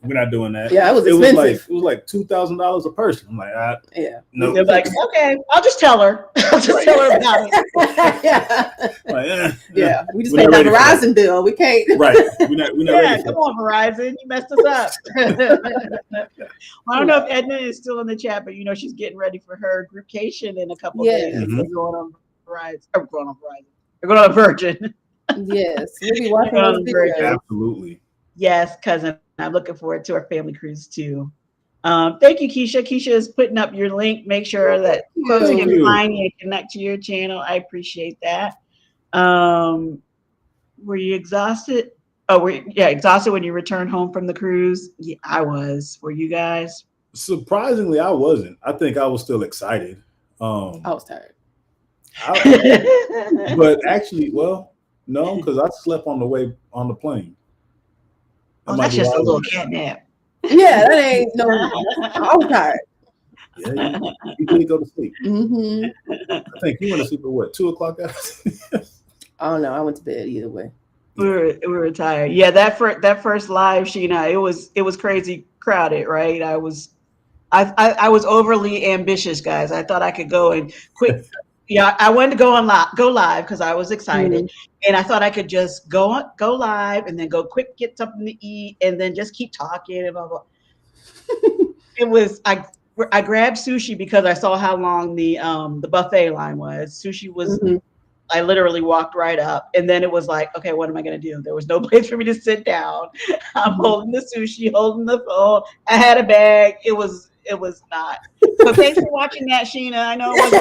we're not doing that. Yeah, it was expensive. It was like $2,000 a person. I'm like, yeah. No. They're like, okay, I'll just tell her. I'll just tell her about it. Yeah, we just paid the Verizon bill. We can't. Right. We're not ready. Come on, Verizon, you messed us up. Well, I don't know if Edna is still in the chat, but she's getting ready for her groupcation in a couple of days. Mm-hmm. They're going on Verizon. They're going on Virgin. Yes, we'll be watching those videos. Absolutely. Yes, cousin. I'm looking forward to our family cruise too. Thank you, Keisha. Keisha is putting up your link. Make sure that folks can find you and connect to your channel. I appreciate that. Were you exhausted? Oh, exhausted when you returned home from the cruise? Yeah, I was. Were you guys? Surprisingly, I wasn't. I think I was still excited. I was tired. But actually, no, because I slept on the way on the plane. Oh, that's just a little cat nap. Yeah, that ain't no. I was tired. Yeah, you couldn't go to sleep. Mm-hmm. I think you went to sleep at what, 2:00? I don't know. I went to bed either way. We were tired. Yeah, that first live, Sheena, it was crazy crowded, right? I was overly ambitious, guys. I thought I could go and quick. Yeah, I wanted to go live because I was excited, and I thought I could just go live and then go quick, get something to eat, and then just keep talking and blah blah. It was I grabbed sushi because I saw how long the buffet line was. Sushi was. Mm-hmm. I literally walked right up, and then it was like, okay, what am I going to do? There was no place for me to sit down. I'm holding the sushi, holding the phone. I had a bag. It was not. So thanks for watching that, Sheena. I know it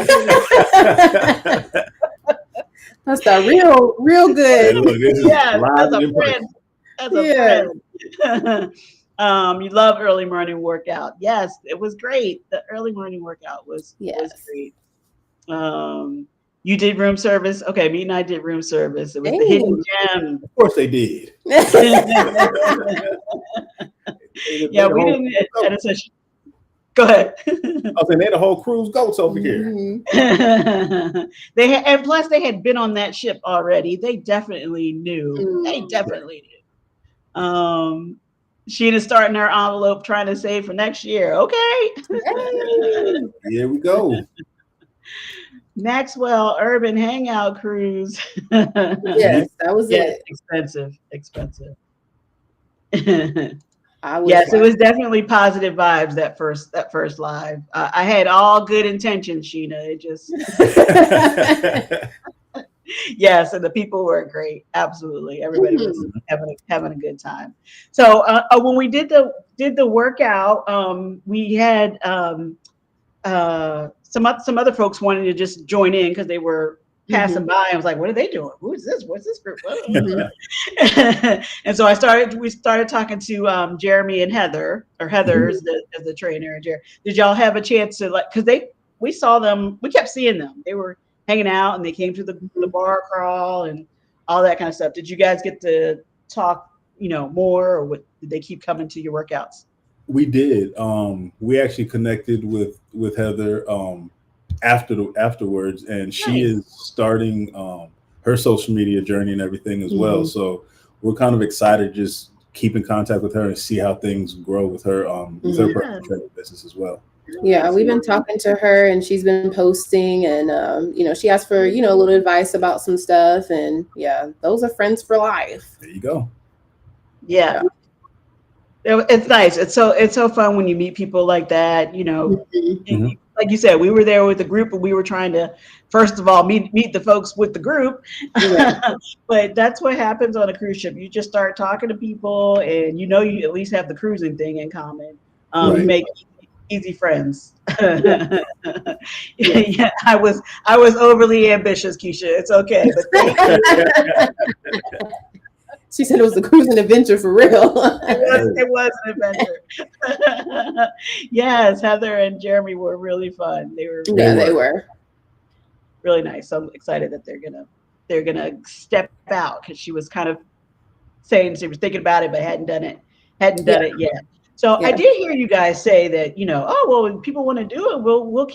wasn't. That's a real good. Hey, look, as a friend. You love early morning workout. Yes, it was great. The early morning workout was great. You did room service. Okay, me and I did room service. It was the hidden gem. Of course they did. Yeah, we didn't. Go ahead. I was saying they had a whole cruise goats over here. They had, and plus they had been on that ship already. They definitely knew. They definitely knew. Sheena's starting her envelope, trying to save for next year. Okay. Here we go. Maxwell Urban Hangout Cruise. Yes, that was it. Expensive. Yes, it was definitely positive vibes that first live. I had all good intentions, Sheena. It just yes, and the people were great. Absolutely, everybody was having a good time. So when we did the workout, we had some other folks wanted to just join in because they were passing by. I was like, what are they doing? Who is this? What's this group? And so we started talking to Jeremy and Heather, or Heather is the trainer. Did y'all have a chance to, like, because we saw them, we kept seeing them. They were hanging out and they came to the bar crawl and all that kind of stuff. Did you guys get to talk, more, or did they keep coming to your workouts? We did. We actually connected with Heather afterwards, and she is starting her social media journey and everything as well. So we're kind of excited to just keep in contact with her and see how things grow with her personal training business as well. Yeah, we've been talking to her, and she's been posting, and she asked for a little advice about some stuff, and yeah, those are friends for life. There you go. Yeah. It's nice. It's so fun when you meet people like that. Mm-hmm. Like you said, we were there with the group, and we were trying to first of all meet the folks with the group. Right. But that's what happens on a cruise ship. You just start talking to people, and you at least have the cruising thing in common. You Right. make easy friends. Yeah. Yeah. Yeah, I was overly ambitious, Keisha. It's okay, but thank you. She said it was a cruising adventure for real. It was an adventure. Yes, Heather and Jeremy were really fun. They were Yeah, they were. really nice. So I'm excited that they're gonna step out, because she was kind of saying she was thinking about it but hadn't done it yet. So I Yeah. did hear you guys say that, oh well, when people want to do it, we'll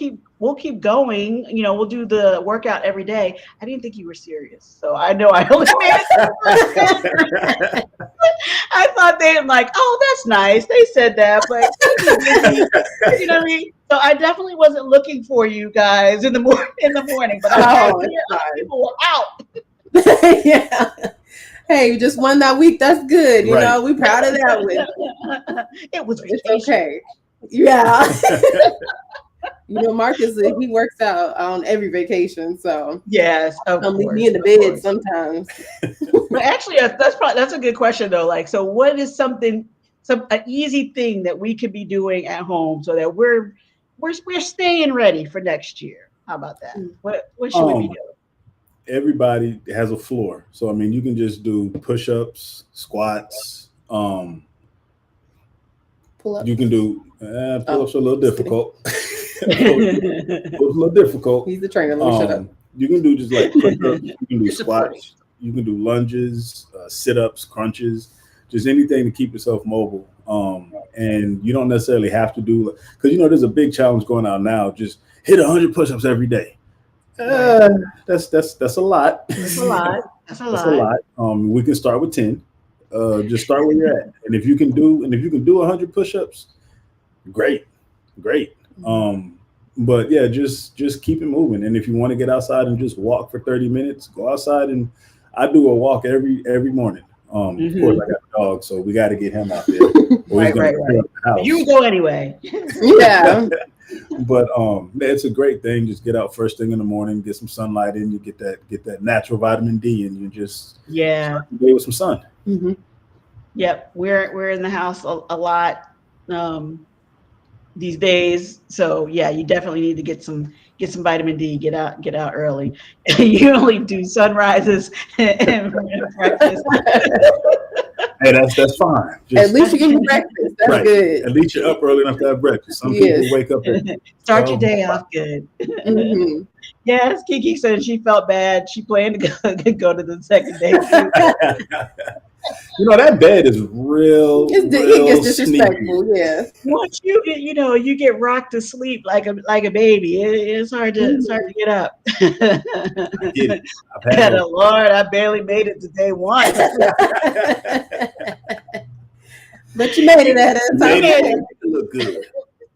keep going. We'll do the workout every day. I didn't think you were serious, so I know I only made it. I thought they were like, oh, that's nice. They said that, but you know what I mean. So I definitely wasn't looking for you guys in the morning, but I Oh, hear other people were out. yeah. Hey, you just won that week. That's good. Right. We proud of that one. It was It's vacation. okay. Yeah. Marcus, he works out on every vacation, so Yes, of leave course. me in the of bed course. sometimes. But actually, that's a good question though. Like, so what is an easy thing that we could be doing at home so that we're staying ready for next year? How about that? What should we be Um, doing? Everybody has a floor, so I mean, you can just do push-ups, squats. Pull up. You can do pull-ups are a little just kidding. difficult. Pull-ups a little difficult. He's the trainer. Let me shut up. You can do just like push-ups. You can do You're supporting. squats. You can do lunges, sit-ups, crunches, just anything to keep yourself mobile. And you don't necessarily have to do, because there's a big challenge going on now. Just hit 100 push-ups every day. That's a lot. That's a lot. That's a That's a lot. lot. We can start with 10. Just start where you're at, and if you can do 100 push-ups, great. But yeah, just keep it moving. And if you want to get outside and just walk for 30 minutes, go outside. And I do a walk every morning. Of course, I got a dog, so we got to get him out there. Or he's Right. clear up the house. You go anyway. Yeah. But it's a great thing. Just get out first thing in the morning, get some sunlight in. You get that natural vitamin D, and you just Yeah. start the day with some sun. Mm-hmm. Yep. We're in the house a lot these days. So yeah, you definitely need to get some vitamin D. Get out early. You only do sunrises and breakfast. Hey, that's fine. At least you get breakfast. That's right. good. At least you're up early enough to have breakfast. Some Yes. people wake up at Start your day off good. Mm-hmm. Yes, Kiki said she felt bad. She planned to go to the second day too. That bed is real. It gets disrespectful. Sneaky. Yeah. Once you get rocked to sleep like a baby, it's hard to get up. I get it. I've Yeah, had the Lord, I barely made it to day one. But you made it at a time. it look good.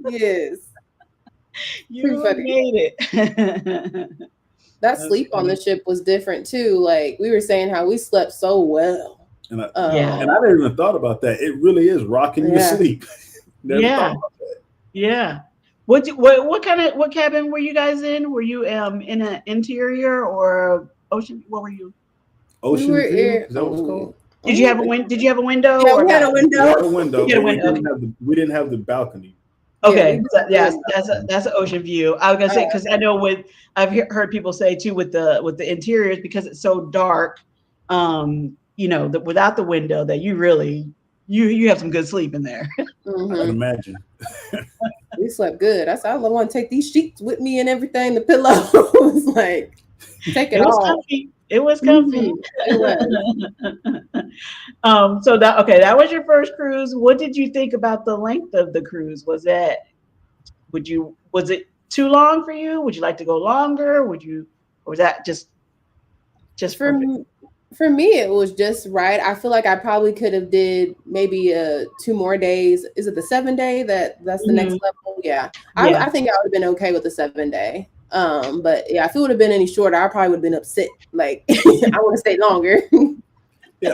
Yes. You funny. made it. That sleep on the ship was different too. Like we were saying how we slept so well. And I Yeah. never even thought about that. It really is rocking you to sleep. Never thought about that. Yeah. What cabin were you guys in? Were you in an interior or ocean? What were you? Ocean We were view. in- Is that what it's called? Did you have a window? Did you have a window? Yeah, or we had not? a We window. had a window, You had a but window. we didn't have the balcony. Okay, Yeah, so, that's an ocean view. I was gonna say, because I know I've heard people say too with the interiors, because it's so dark, without the window, that you really you have some good sleep in there. I can Mm-hmm. imagine. We slept good. I said, I want to take these sheets with me and everything. The pillows, like take it It was off. comfy. It was comfy. Mhm. It was. So that was your first cruise. What did you think about the length of the cruise? Was it too long for you? Would you like to go longer? Or was that just For perfect? For me, it was just right. I feel like I probably could have did maybe 2 more days. Is it the 7 day that's the next level? Yeah. Yeah. I think I would have been okay with the 7 day. But yeah, if it would have been any shorter, I probably would have been upset. Like I want to stay longer. Yeah,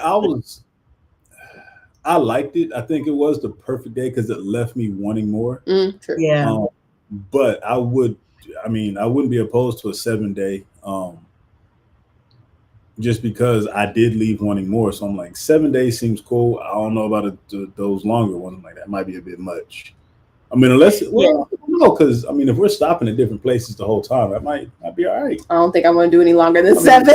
I liked it. I think it was the perfect day because it left me wanting more. True. Yeah. But I wouldn't be opposed to a 7 day. Just because I did leave wanting more. So I'm like, 7 days seems cool. I don't know about those longer ones. Like, that might be a bit much. I mean, unless, well, I don't know, because, I mean, if we're stopping at different places the whole time, that might be all right. I don't think I want to do any longer than 7.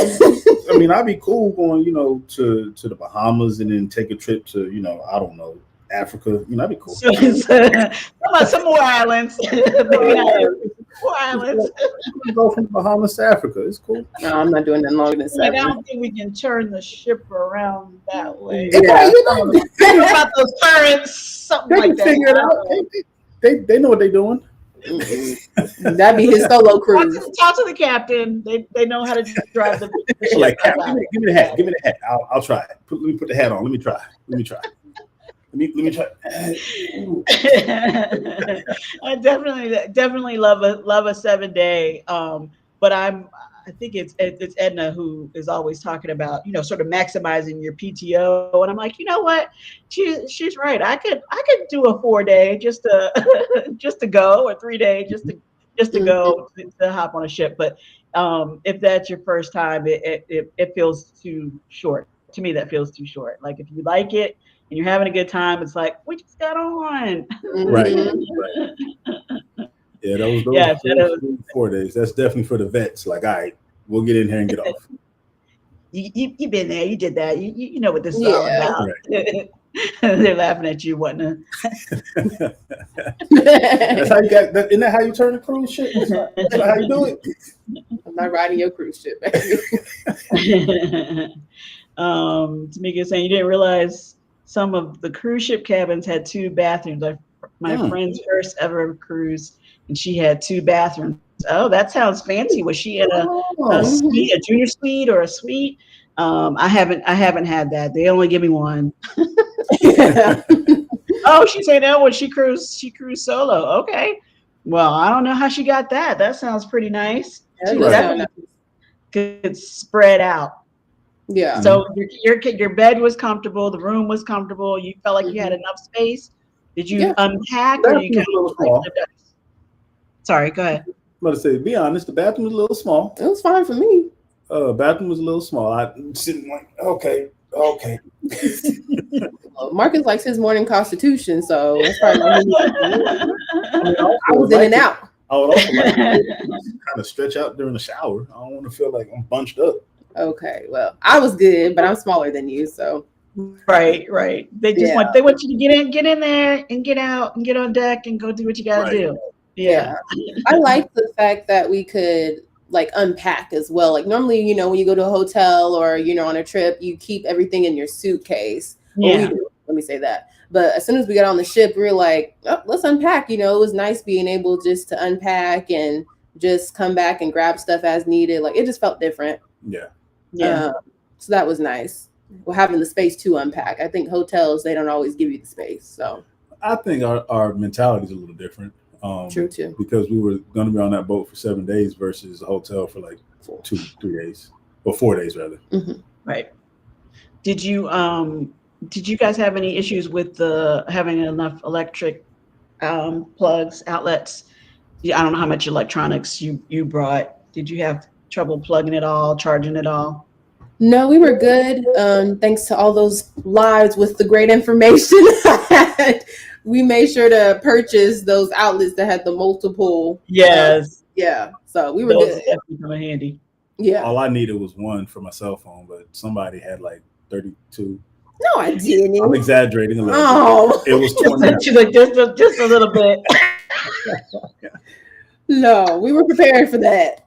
I mean, I'd be cool going, to the Bahamas and then take a trip to, I don't know, Africa. That'd be cool. So, some more islands. Maybe not more islands. Go from Bahamas to Africa. It's cool. No, I'm not doing that longer than 7. I don't think we can turn the ship around that way. Yeah. About those currents, something They like can that. figure it out. They know what they're doing. That'd be his solo cruise. Talk to the captain. They know how to drive the ship. Like, Captain, give me the hat. Give me the hat. I'll try it. Let me put the hat on. Let me try. Let me try. I definitely love a 7 day. But I think it's Edna who is always talking about, sort of maximizing your PTO. And I'm like, you know what? She's right. I could do a 4 day just to go, or 3 day just to go to hop on a ship. But if that's your first time, it feels too short. To me, that feels too short. Like, if you like it and you're having a good time, it's like, we just got on. Right. Yeah, those 4 days. That's definitely for the vets. Like, all right, we'll get in here and get off. You've been there. You did that. You know what this is all about. Right. They're laughing at you, whatnot. That's how you got that. Isn't that how you turn a cruise ship? That's how you do it. I'm not riding your cruise ship. Tamika saying you didn't realize some of the cruise ship cabins had 2 bathrooms. My friend's first ever cruise, and she had 2 bathrooms. Oh, that sounds fancy. Was she in a suite, a junior suite, or a suite? I haven't had that. They only give me one. Oh, she said that when she cruised solo. Okay. Well, I don't know how she got that. That sounds pretty nice. She definitely could spread out. Yeah. So your bed was comfortable. The room was comfortable. You felt like you had enough space. Did you unpack, or you kind of like? Sorry, go ahead. I'm about to say, be honest, the bathroom was a little small. It was fine for me. Bathroom was a little small. I'm sitting like, okay. Marcus likes his morning constitution, so that's probably I was in and out. I would also like to kind of stretch out during the shower. I don't want to feel like I'm bunched up. Okay, well, I was good, but I'm smaller than you, so. Right. They just want you to get in there and get out and get on deck and go do what you gotta do. Yeah. I like the fact that we could like unpack as well. Like, normally, when you go to a hotel or on a trip, you keep everything in your suitcase. Yeah. Let me say that. But as soon as we got on the ship, we were like, oh, let's unpack. It was nice being able just to unpack and just come back and grab stuff as needed. Like, it just felt different. Yeah. So that was nice. Well, having the space to unpack. I think hotels, they don't always give you the space. So I think our mentality is a little different. True too. Because we were going to be on that boat for 7 days versus a hotel for like 2-3 days, or 4 days rather. Mm-hmm. Right. Did you guys have any issues with having enough electric plugs, outlets? I don't know how much electronics you brought. Did you have trouble plugging it all, charging it all? No, we were good. Thanks to all those lives with the great information. We made sure to purchase those outlets that had the multiple. Yes. Yeah. So we were Those good. definitely come in handy. Yeah. All I needed was one for my cell phone, but somebody had like 32. No, I didn't. I'm exaggerating a little bit. It was 20. just a little bit. No, we were prepared for that.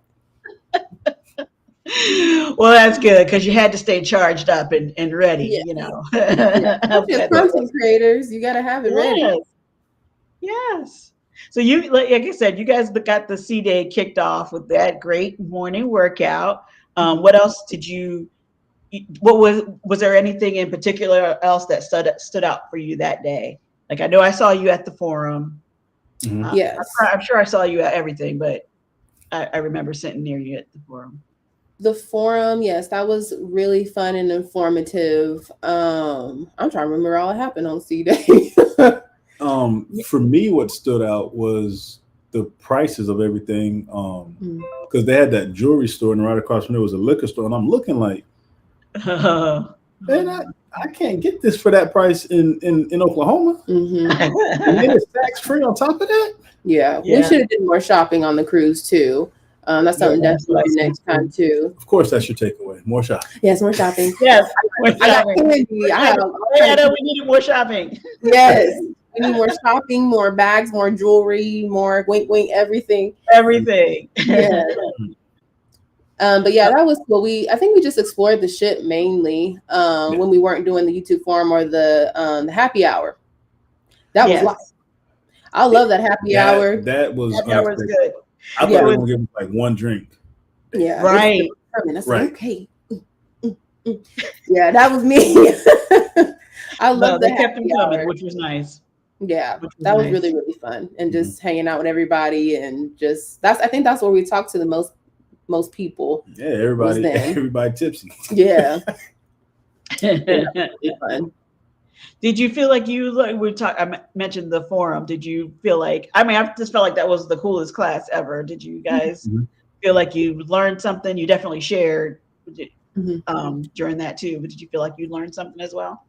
Well, that's good because you had to stay charged up and ready, Content creators, you got to have it ready. Yes. So like I said, you guys got the C-Day kicked off with that great morning workout. What else did you what was there anything in particular else that stood out for you that day? Like, I know I saw you at the forum. Mhm. Yes. I'm sure I saw you at everything, but I remember sitting near you at the forum. The forum, yes, that was really fun and informative. I'm trying to remember all that happened on C Day. For me, what stood out was the prices of everything. Because they had that jewelry store, and right across from there was a liquor store, and I'm looking like, man, I can't get this for that price in Oklahoma. And then it's tax free on top of that. Yeah, we should have did more shopping on the cruise too. That's something definitely next time too. Of course, that's your takeaway. More shopping. Yes, more shopping. Yes, more I got candy. we needed more shopping. Yes, we need more shopping, more bags, more jewelry, more wink, wink, everything. Everything. Yeah. But yeah, that was what I think we just explored the ship mainly when we weren't doing the YouTube forum or the happy hour. That was live. I love that happy hour. That was good. I thought they were gonna give me like one drink. Yeah, right. That's right. Okay. Yeah, that was me. I love that. They kept them coming, which was nice. Yeah, that was really, really fun, and just hanging out with everybody, and just I think that's where we talked to the most people. Yeah, everybody tipsy. Yeah. Fun. Did you feel like I mentioned the forum. Did you feel like, I just felt like that was the coolest class ever. Did you guys feel like you learned something? You definitely shared during that too, but did you feel like you learned something as well?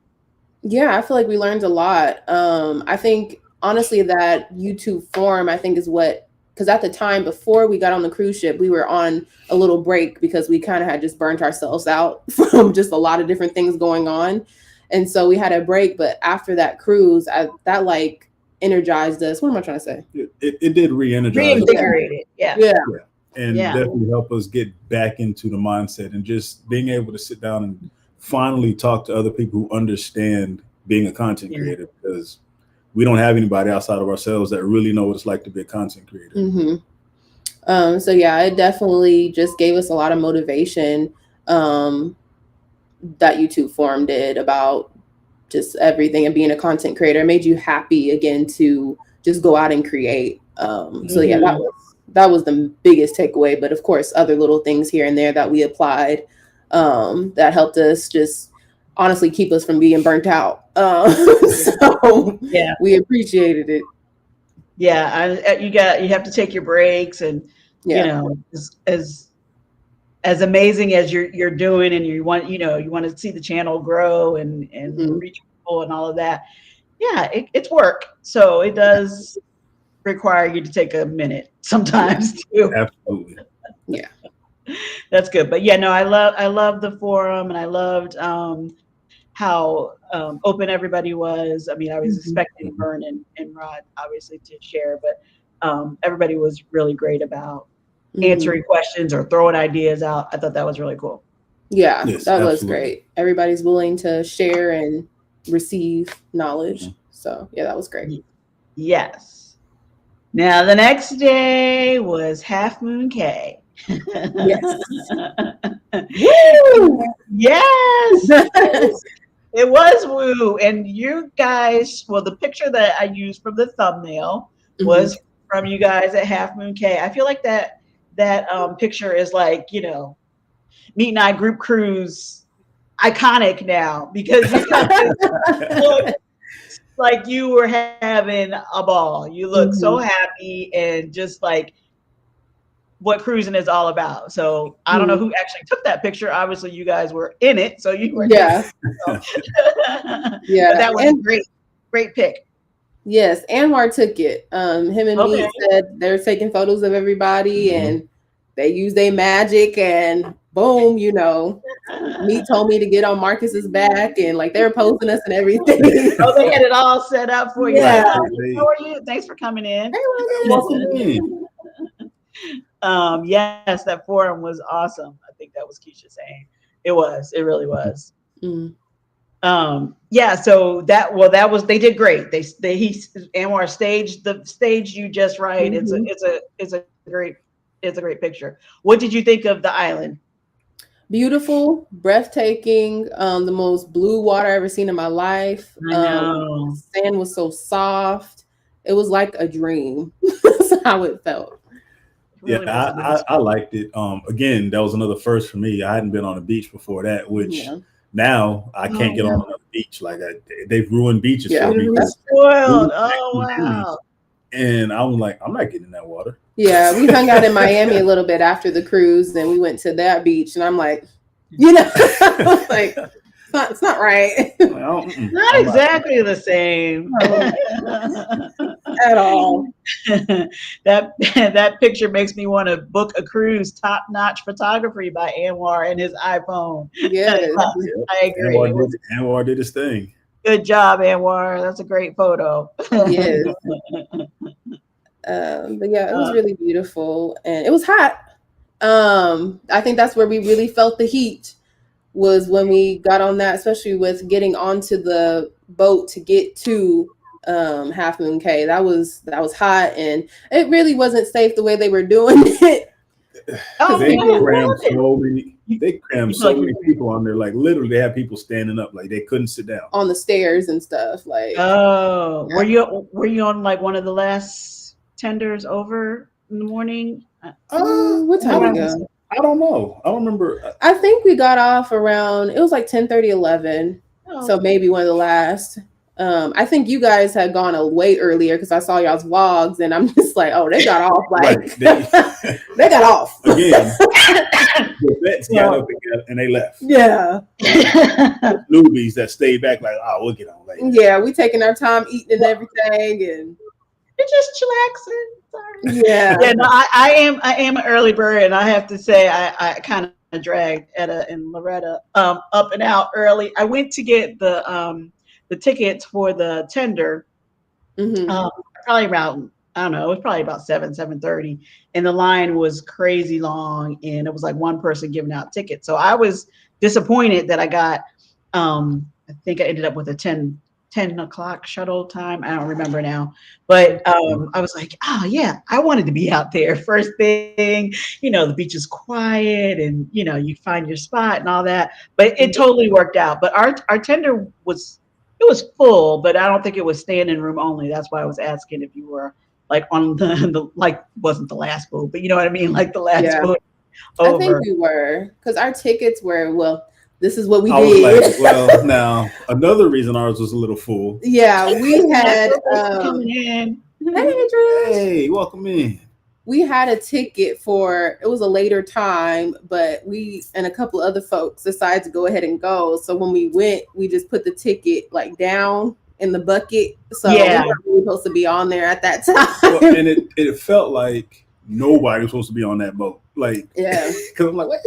Yeah, I feel like we learned a lot. I think honestly that YouTube forum, I think is because at the time before we got on the cruise ship, we were on a little break because we kind of had just burnt ourselves out from just a lot of different things going on. And so we had a break, but after that cruise, that like energized us. What am I trying to say? It did reinvigorate it. Yeah. And definitely help us get back into the mindset and just being able to sit down and finally talk to other people who understand being a content creator, because we don't have anybody outside of ourselves that really know what it's like to be a content creator. So yeah, it definitely just gave us a lot of motivation. That YouTube forum did about just everything and being a content creator. It made you happy again to just go out and create. So yeah, that was the biggest takeaway. But of course, other little things here and there that we applied that helped us just honestly keep us from being burnt out. So yeah, we appreciated it. Yeah, you have to take your breaks, and you know, as amazing as you're doing, and you want to see the channel grow and reach people and all of that. Yeah, it's work, so it does require you to take a minute sometimes too. Absolutely. Yeah, that's good. But yeah, no, I love the forum, and I loved how open everybody was. I mean, I was expecting Vern and Rod obviously to share, but everybody was really great about answering questions or throwing ideas out. I thought that was really cool. Yeah, that was great. Everybody's willing to share and receive knowledge. So yeah, that was great. Yes. Now the next day was Half Moon Cay. Yes. Woo! Yes. It was woo. And you guys, well, the picture that I used from the thumbnail was from you guys at Half Moon Cay. I feel like that picture is like, Meet and I group cruise iconic now, because you guys look like you were having a ball. You look so happy and just like what cruising is all about. So I don't know who actually took that picture. Obviously you guys were in it, so you were yeah. But that was a great pick. Yes, Anwar took it. Him and me said they're taking photos of everybody, and they used their magic, and boom, me told me to get on Marcus's back, and like they were posing us and everything. Oh, they had it all set up for you. Yeah. How are you? Thanks for coming in. Welcome in. Yes, that forum was awesome. I think that was Keisha saying. It really was. Yeah, so they did great. Anwar staged you just right. It's a great picture. What did you think of the island? Beautiful, breathtaking, the most blue water I've ever seen in my life. I know. Sand was so soft. It was like a dream. That's how it felt. It Yeah, really was a nice. I liked it. Again, that was another first for me. I hadn't been on a beach before that, which Yeah. now I Oh can't get on wow. another beach. Like they've ruined beaches Yeah. for me. You're 'Cause we spoiled. went back Oh in June, wow. and I was like, I'm not getting in that water. Yeah, we hung out in Miami a little bit after the cruise, and we went to that beach, and I'm like, you know, like it's not right Not I'm not. exactly the same. at all. that that picture makes me want to book a cruise. Top notch photography by Anwar and his iPhone. Yes, Yep. I agree. It was Anwar did his thing. good job, Anwar. That's a great photo. yes. But yeah, it was really beautiful, and it was hot. I think that's where we really felt the heat was when we got on that, especially with getting onto the boat to get to Half Moon Cay. That was hot, and it really wasn't safe the way they were doing it. Oh They no, crammed what? so many. They crammed You feel so like many you people on there. Like literally, they had people standing up. Like they couldn't sit down. On the stairs and stuff. Like, Oh, yeah. were you on like one of the last tenders over in the morning? What I time we don't. go? I don't know. I don't remember. I think we got off around, it was like 10:30, 11. Oh, So maybe one of the last. I think you guys had gone a way earlier because I saw y'all's vlogs, and I'm just like, oh, they got off. Like, Right. they got off. Again, the vets got up and they left. Yeah. Newbies that stayed back, like, oh, we'll get on later. Yeah, we taking our time eating and everything, and You're just chillaxing. Sorry. yeah. Yeah, no, I am an early bird, and I have to say I kind of dragged Etta and Loretta up and out early. I went to get the tickets for the tender Mm-hmm. probably around, I don't know, it was probably about 7:30, and the line was crazy long, and it was like one person giving out tickets. So I was disappointed that I got I think I ended up with a 10 o'clock shuttle time. I don't remember now, but I was like, oh yeah, I wanted to be out there first thing. The beach is quiet, and you find your spot and all that. But it totally worked out. But our tender was, it was full, but I don't think it was standing room only. That's why I was asking if you were like on the like, wasn't the last boat, but you know what I mean, like the last Yeah. boat I think over. we were, because our tickets were, well, this is what we I was did. like, well, now another reason ours was a little full. Yeah, we had coming in. hey, Drew. Hey, welcome in. We had a ticket for, it was a later time, but we and a couple other folks decided to go ahead and go. So when we went, we just put the ticket like down in the bucket. So Yeah. we weren't really supposed to be on there at that time. Well, and it felt like nobody was supposed to be on that boat. Like, Yeah. because I'm like, wait,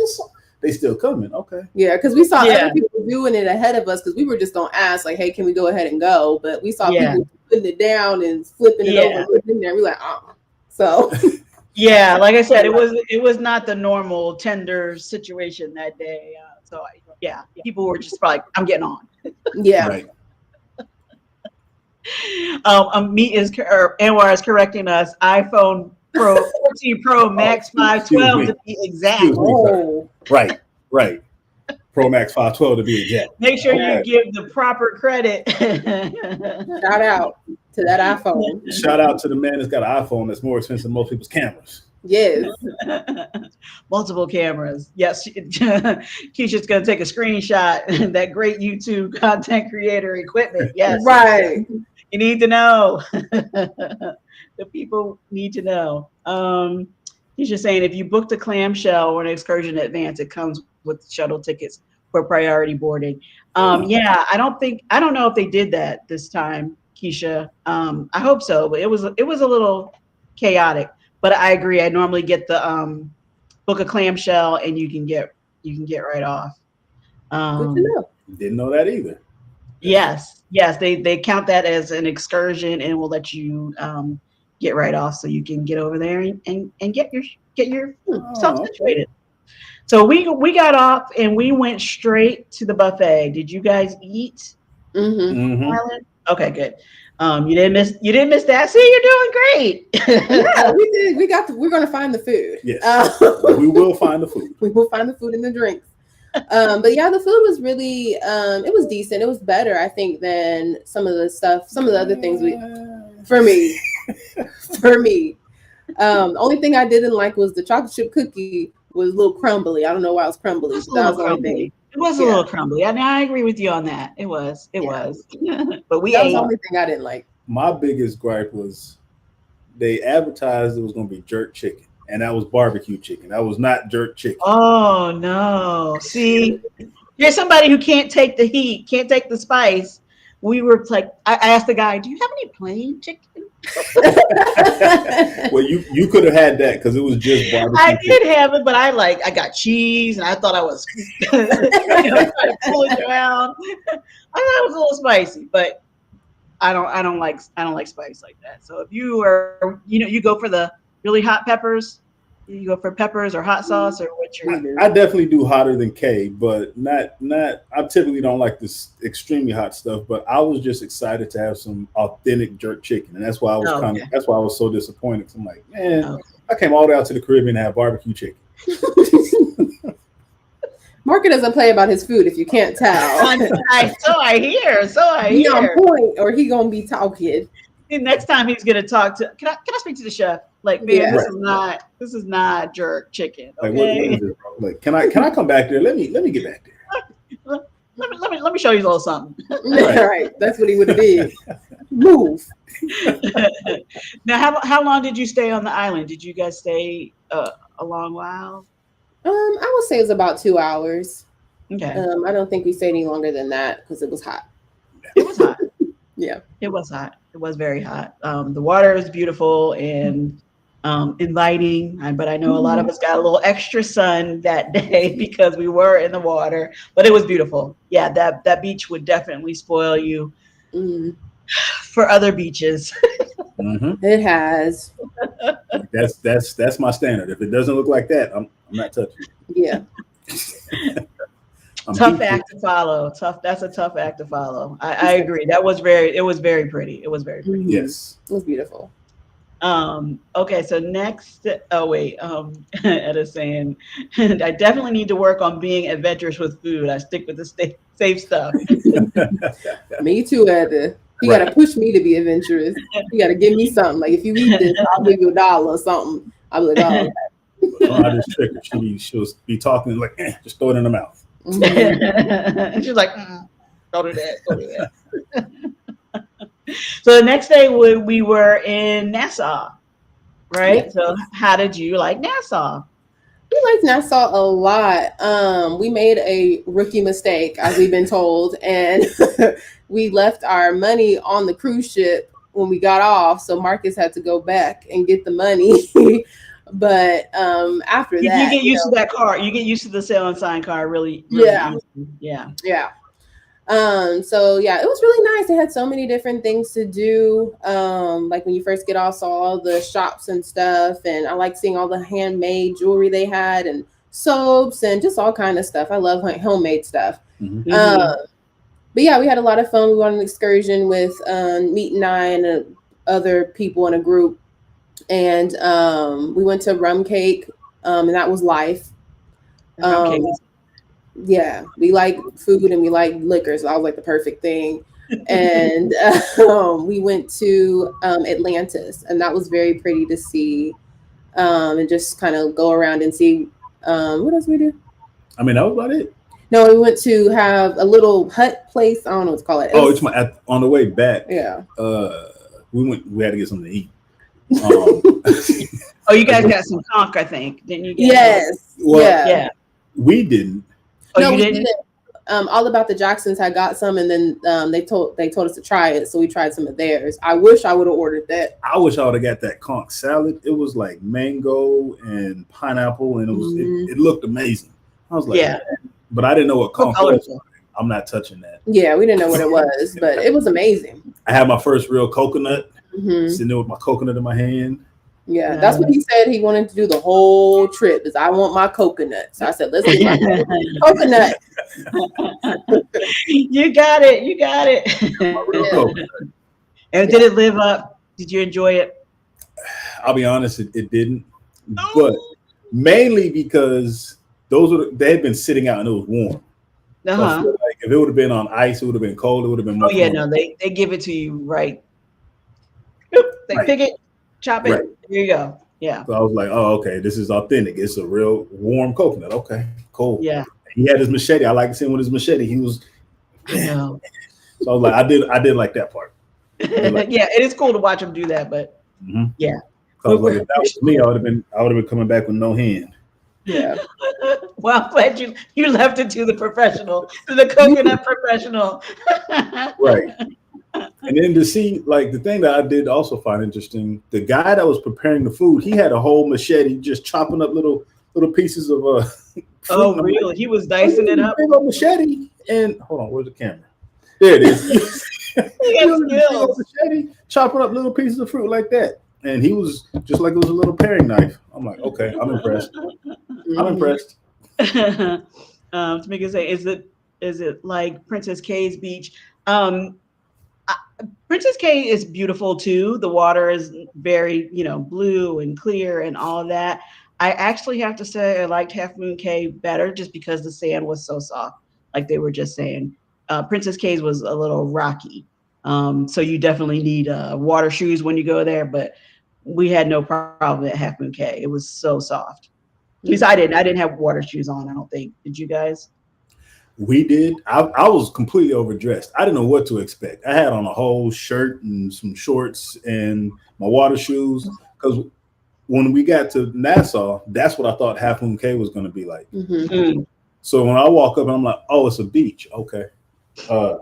they still coming. Okay. Yeah, because we saw Yeah. other people doing it ahead of us, because we were just gonna ask, like, hey, can we go ahead and go? But we saw Yeah. people putting it down and flipping it over and putting it in there. We're like, oh. So Yeah, like I said, it was not the normal tender situation that day. So yeah, people were just like, I'm getting on. yeah. Right. Anwar is correcting us. iPhone Pro 14 Pro Max 512 to be exact. Excuse me, sir. Oh. Right. Pro Max 512 to be exact. Make sure Okay. you give the proper credit. Shout out to that iPhone. Shout out to the man that's got an iPhone that's more expensive than most people's cameras. Yes. Multiple cameras. Yes, Keisha's gonna take a screenshot. That great YouTube content creator equipment. Yes, Right. you need to know. The people need to know. Keisha's saying if you booked a clamshell or an excursion in advance, it comes with shuttle tickets for priority boarding. Yeah, I don't know if they did that this time, Keisha. I hope so, but it was a little chaotic. But I agree. I normally get the book a clamshell and you can get right off. Good to know. Didn't know that either. Yes, they count that as an excursion and will let you get right off, so you can get over there and get your stuff situated. So we got off and we went straight to the buffet. Did you guys eat? Mm-hmm. Marlon? Okay, good. You didn't miss that. See, you're doing great. Yeah, we did. We're gonna find the food. Yes. We will find the food. We will find the food and the drinks. But yeah, the food was really it was decent. It was better, I think, than some of the other things for me. For me. Only thing I didn't like was the chocolate chip cookie was a little crumbly. I don't know why it was crumbly. It was a That little was the only thing. crumbly. It was a Yeah. little crumbly. I mean, I agree with you on that. It was. It Yeah. was. But we That was the ate. only thing I didn't like. My biggest gripe was they advertised it was going to be jerk chicken, and that was barbecue chicken. That was not jerk chicken. Oh no! See, you're somebody who can't take the heat, can't take the spice. We were like, I asked the guy, "Do you have any plain chicken?" Well, you could have had that because it was just barbecue. I did have it, but I got cheese, and I thought I was trying to pull it around. I thought it was a little spicy, but I don't like spice like that. So if you are, you go for the really hot peppers, you go for peppers or hot sauce or what you're. I definitely do hotter than K, but not. I typically don't like this extremely hot stuff. But I was just excited to have some authentic jerk chicken, and that's why I was that's why I was so disappointed. I'm like, man, I came all the way out to the Caribbean to have barbecue chicken. Marco doesn't play about his food if you can't tell. So I hear. He on point, or he gonna be talking. And next time he's gonna talk to. Can I speak to the chef? Like, man, this is not jerk chicken. Okay? Like, what is it, bro? Like, can I come back there? Let me get back there. Let me show you a little something. Right. That's what he would have did. Move. Now, how long did you stay on the island? Did you guys stay a long while? I would say it was about 2 hours. Okay. I don't think we stayed any longer than that because it was hot. It was hot. Yeah. It was hot. It was very hot. The water is beautiful and inviting, but I know a lot of us got a little extra sun that day because we were in the water, but it was beautiful. Yeah, that beach would definitely spoil you for other beaches. Mm-hmm. It has. That's my standard. If it doesn't look like that, I'm not touching it. Yeah. Tough act to follow. That's a tough act to follow. I agree. It was very pretty. It was very pretty. Yes. It was beautiful. Okay, so next, Etta's saying, I definitely need to work on being adventurous with food. I stick with the safe stuff. Me too, Etta. You gotta push me to be adventurous. You gotta give me something. Like, if you eat this, I'll give you $1 or something. I'll be like, oh. I just trick her. She'll be talking like, just throw it in the mouth. Mm-hmm. She's like, don't do that. So the next day we were in Nassau, right? Yeah. So how did you like Nassau? We liked Nassau a lot. We made a rookie mistake, as we've been told, and we left our money on the cruise ship when we got off. So Marcus had to go back and get the money. But after that, you get used to that car. You get used to the sail and sign car. Really yeah. Yeah. So yeah, it was really nice. They had so many different things to do. Like when you first get off, saw all the shops and stuff, and I like seeing all the handmade jewelry they had and soaps and just all kind of stuff. I love homemade stuff. Mm-hmm. But yeah, we had a lot of fun. We went on an excursion with Meet and I and other people in a group, and we went to Rum Cake, and that was life. Yeah, we like food and we like liquor, so that was like the perfect thing. And we went to Atlantis, and that was very pretty to see, and just kind of go around and see. What else we do? I mean, that was about it. No, we went to have a little hut place. I don't know what to call it. It's on the way back. Yeah. We had to get something to eat. Oh, you guys got some conch, I think, didn't you? Yes. Well, yeah. We didn't. Oh, no, you we didn't? All About the Jacksons had got some, and then they told us to try it, so we tried some of theirs. I wish I would have ordered that. I wish I would have got that conch salad. It was like mango and pineapple, and it looked amazing. I was like, yeah, but I didn't know what conch was. I'm not touching that. Yeah, we didn't know what it was, but it was amazing. I had my first real coconut, sitting there with my coconut in my hand. Yeah, that's what he said. He wanted to do the whole trip. Is I want my coconut. So I said, let's get my coconut. You got it. My real coconut. And did it live up? Did you enjoy it? I'll be honest, it didn't. But mainly because they had been sitting out and it was warm. So I feel like if it would have been on ice, it would have been cold. It would have been much. Oh yeah, no, they give it to you right. They pick it, chop it. Right. There you go. Yeah. So I was like, oh, okay, this is authentic. It's a real warm coconut. Okay, cool. Yeah. He had his machete. I like seeing with his machete. He was. I know. So I was like, I did like that part. Like, yeah, it is cool to watch him do that, but yeah. Like, if that was me, I would have been coming back with no hand. Yeah. Well, I'm glad you left it to the professional, to the coconut professional. Right. And then to see, like, the thing that I did also find interesting, the guy that was preparing the food, he had a whole machete just chopping up little pieces of oh, really? Like, he was dicing it up. Big old machete. And hold on, where's the camera? There it is. He was machete, chopping up little pieces of fruit like that. And he was just like it was a little paring knife. I'm like, okay, I'm impressed. I'm impressed. Tamika say, is it like Princess K's beach? Princess K is beautiful too. The water is very, blue and clear and all of that. I actually have to say I liked Half Moon Cay better just because the sand was so soft, like they were just saying. Princess K's was a little rocky. So you definitely need water shoes when you go there, but we had no problem at Half Moon Cay. It was so soft. At least I didn't have water shoes on, I don't think. Did you guys? We did. I was completely overdressed. I didn't know what to expect. I had on a whole shirt and some shorts and my water shoes because when we got to Nassau, that's what I thought Half Moon Cay was going to be like. Mm-hmm. So when I walk up and I'm like, oh, it's a beach. Okay. That's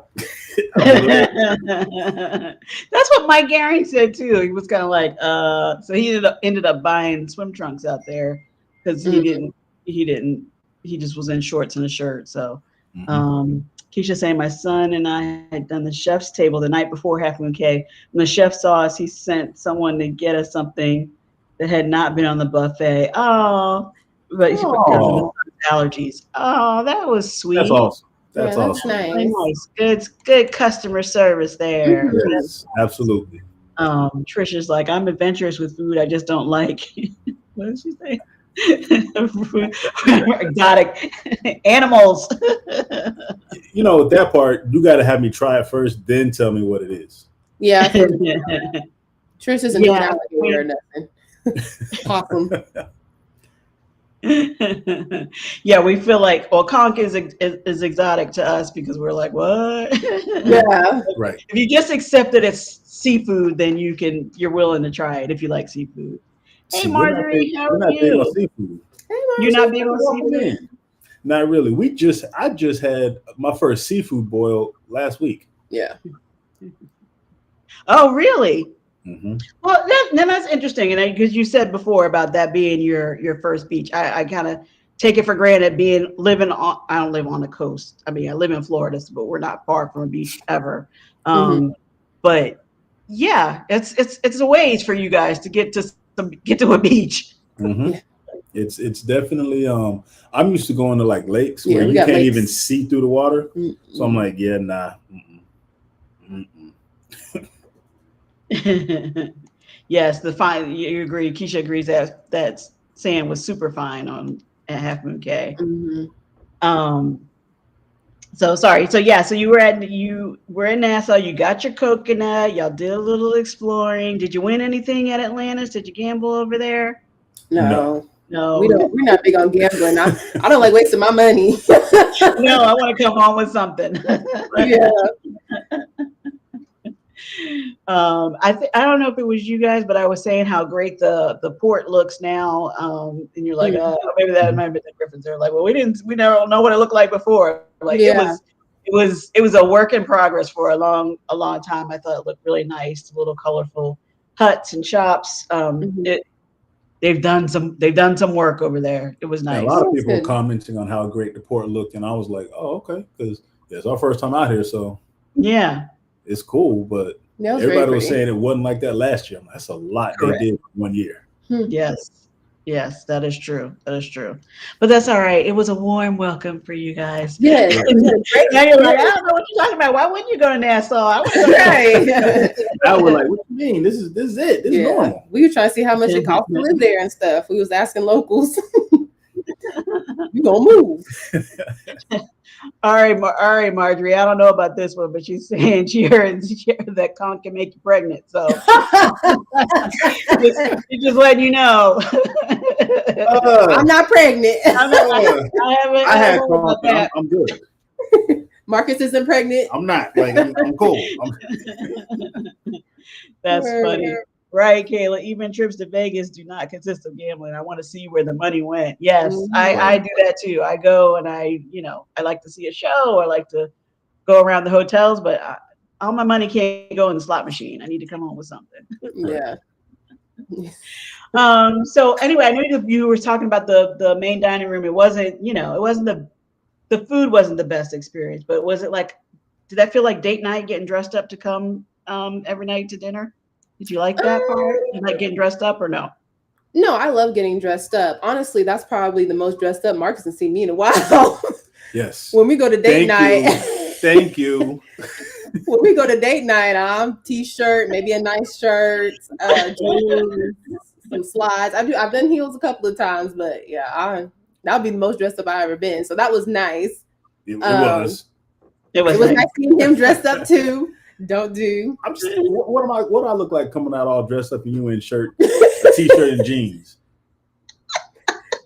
what Mike Garing said too. He was kind of like, so he ended up buying swim trunks out there because he just was in shorts and a shirt. So Keisha saying my son and I had done the chef's table the night before Half Moon Cay. When the chef saw us, he sent someone to get us something that had not been on the buffet. Oh, but because of allergies. Oh, that was sweet. That's awesome. That's awesome. Nice. Good customer service there. Yes, absolutely. Trisha's like, I'm adventurous with food. I just don't like. What did she say? Exotic animals. That part you got to have me try it first, then tell me what it is. Yeah. Trish isn't doing alligator or nothing. Awesome. Yeah, we feel like conch is exotic to us because we're like, what? Yeah, right. If you just accept that it's seafood, then you're willing to try it if you like seafood. Hey, Marjorie, how are you? Seafood. Hey, Marjorie. You're not big on seafood? Not really. I just had my first seafood boil last week. Yeah. Oh, really? Mm-hmm. Well, that's interesting, and because you said before about that being your first beach, I kind of take it for granted living on. I don't live on the coast. I mean, I live in Florida, but we're not far from a beach ever. But yeah, it's a ways for you guys to get to a beach. Mm-hmm. It's definitely. I'm used to going to like lakes where you can't even see through the water, so I'm like, yeah, nah. Yes, you agree. Keisha agrees that sand was super fine at Half Moon Cay. So sorry. So yeah, so you were in Nassau, you got your coconut, y'all did a little exploring. Did you win anything at Atlantis? Did you gamble over there? No. We're not big on gambling. I don't like wasting my money. No, I want to come home with something. Yeah. I don't know if it was you guys, but I was saying how great the port looks now. And you're like, maybe that might have been the Griffins. They're like, well, we never know what it looked like before. Like it was a work in progress for a long time. I thought it looked really nice, little colorful huts and shops. They've done some work over there. It was nice. Yeah, a lot of people were commenting on how great the port looked, and I was like, oh, okay, because it's our first time out here, so yeah. It's cool, but everybody was saying it wasn't like that last year. That's a lot they did 1 year. Yes, that is true. But that's all right. It was a warm welcome for you guys. Yes. Now you're like, I don't know what you're talking about. Why wouldn't you go to Nassau? I Now we're like, what you mean? This is it. This is normal. We were trying to see how much it cost to live there and stuff. We was asking locals. We You gonna move. All right, Marjorie. I don't know about this one, but she's saying she heard that conch can make you pregnant. So she's just letting you know. I'm not pregnant. I had conch. I'm good. Marcus isn't pregnant. I'm not. Like I'm cool. That's funny. Right, Kayla. Even trips to Vegas do not consist of gambling. I want to see where the money went. Yes, I do that too. I go and I like to see a show. I like to go around the hotels, but all my money can't go in the slot machine. I need to come home with something. Yeah. So anyway, I knew you were talking about the main dining room. It wasn't the food wasn't the best experience, but was it like, did that feel like date night, getting dressed up to come every night to dinner? Did you like that part? You like getting dressed up or no? No, I love getting dressed up. Honestly, that's probably the most dressed up Marcus has seen me in a while. Yes. When we go to date night. Thank you. When we go to date night, I'm t-shirt, maybe a nice shirt, jeans, some slides. I've done heels a couple of times, but yeah, that'll be the most dressed up I've ever been. So that was nice. It was. It was nice seeing him dressed up too. I'm just what do I look like coming out all dressed up and you in shirt, a t-shirt and jeans?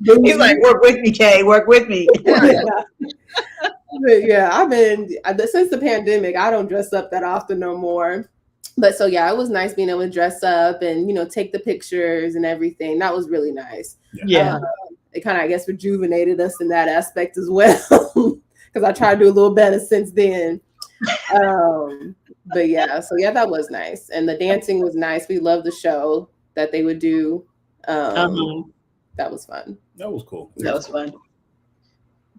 He's like, work with me, Kay, work with me. But yeah, I've been since the pandemic, I don't dress up that often no more. But so yeah, it was nice being able to dress up and take the pictures and everything. That was really nice. Yeah. It kind of, I guess, rejuvenated us in that aspect as well. Because I tried to do a little better since then. But yeah, so yeah, that was nice. And the dancing was nice. We loved the show that they would do. That was fun. That was cool. That was fun.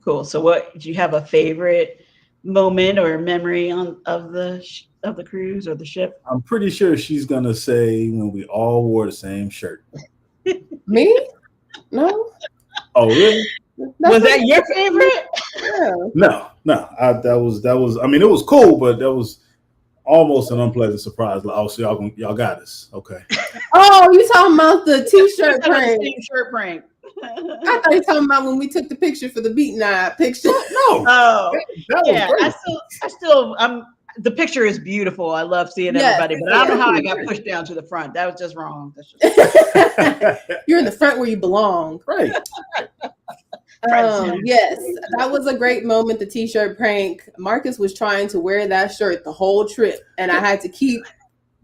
Cool. So do you have a favorite moment or memory of the cruise or the ship? I'm pretty sure she's gonna say when we all wore the same shirt. Me? No. Oh, really? Was that your favorite? Yeah. No. That was. I mean, it was cool, but that was almost an unpleasant surprise. Like, oh, so y'all got us. Okay. Oh, you talking about the t-shirt prank? T-shirt prank. I thought you were talking about when we took the picture for the beat night picture. No. Oh, that yeah. Great. I still. The picture is beautiful. I love seeing everybody, but I don't know how I got pushed down to the front. That was just wrong. You're in the front where you belong. Right. Yes, that was a great moment. The t-shirt prank. Marcus was trying to wear that shirt the whole trip, and I had to keep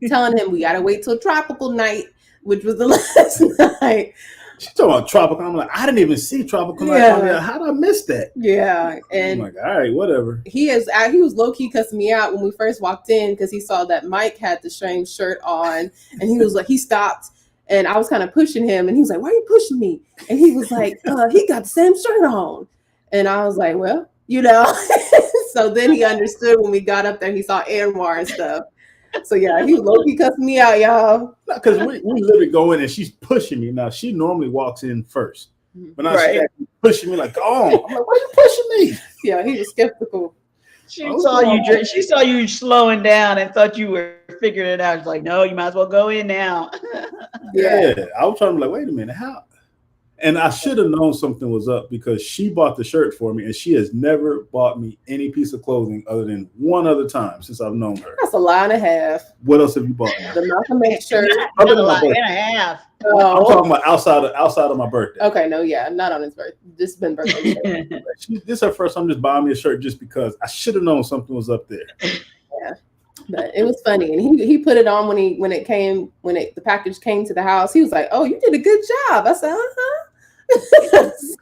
telling him we gotta wait till tropical night, which was the last night. She's talking about tropical. I'm like, I didn't even see tropical night. Yeah. How did I miss that? Yeah, and I'm like, all right, whatever. He was low key cussing me out when we first walked in because he saw that Mike had the same shirt on, and he was like, he stopped. And I was kind of pushing him, and he was like, "Why are you pushing me?" And he was like, "He got the same shirt on." And I was like, "Well, So then he understood when we got up there. He saw Anwar and stuff. So yeah, he was low-key cussing me out, y'all. Because we literally go in and she's pushing me. Now she normally walks in first, but now she's pushing me like, "Oh!" I'm like, "Why are you pushing me?" Yeah, he was skeptical. She saw you slowing down and thought you were figuring it out. She's like, "No, you might as well go in now." Yeah, I was trying to be like, wait a minute, how? And I should have known something was up because she bought the shirt for me, and she has never bought me any piece of clothing other than one other time since I've known her. That's a lie and a half. What else have you bought me? The Malcolm X shirt. That's a lie and a half. Oh. I'm talking about outside of my birthday. Okay, no, yeah, not on his birthday. This has been birthday. This is her first time just buying me a shirt just because I should have known something was up there. Yeah. But it was funny, and he put it on when the package came to the house. He was like, "Oh, you did a good job." I said,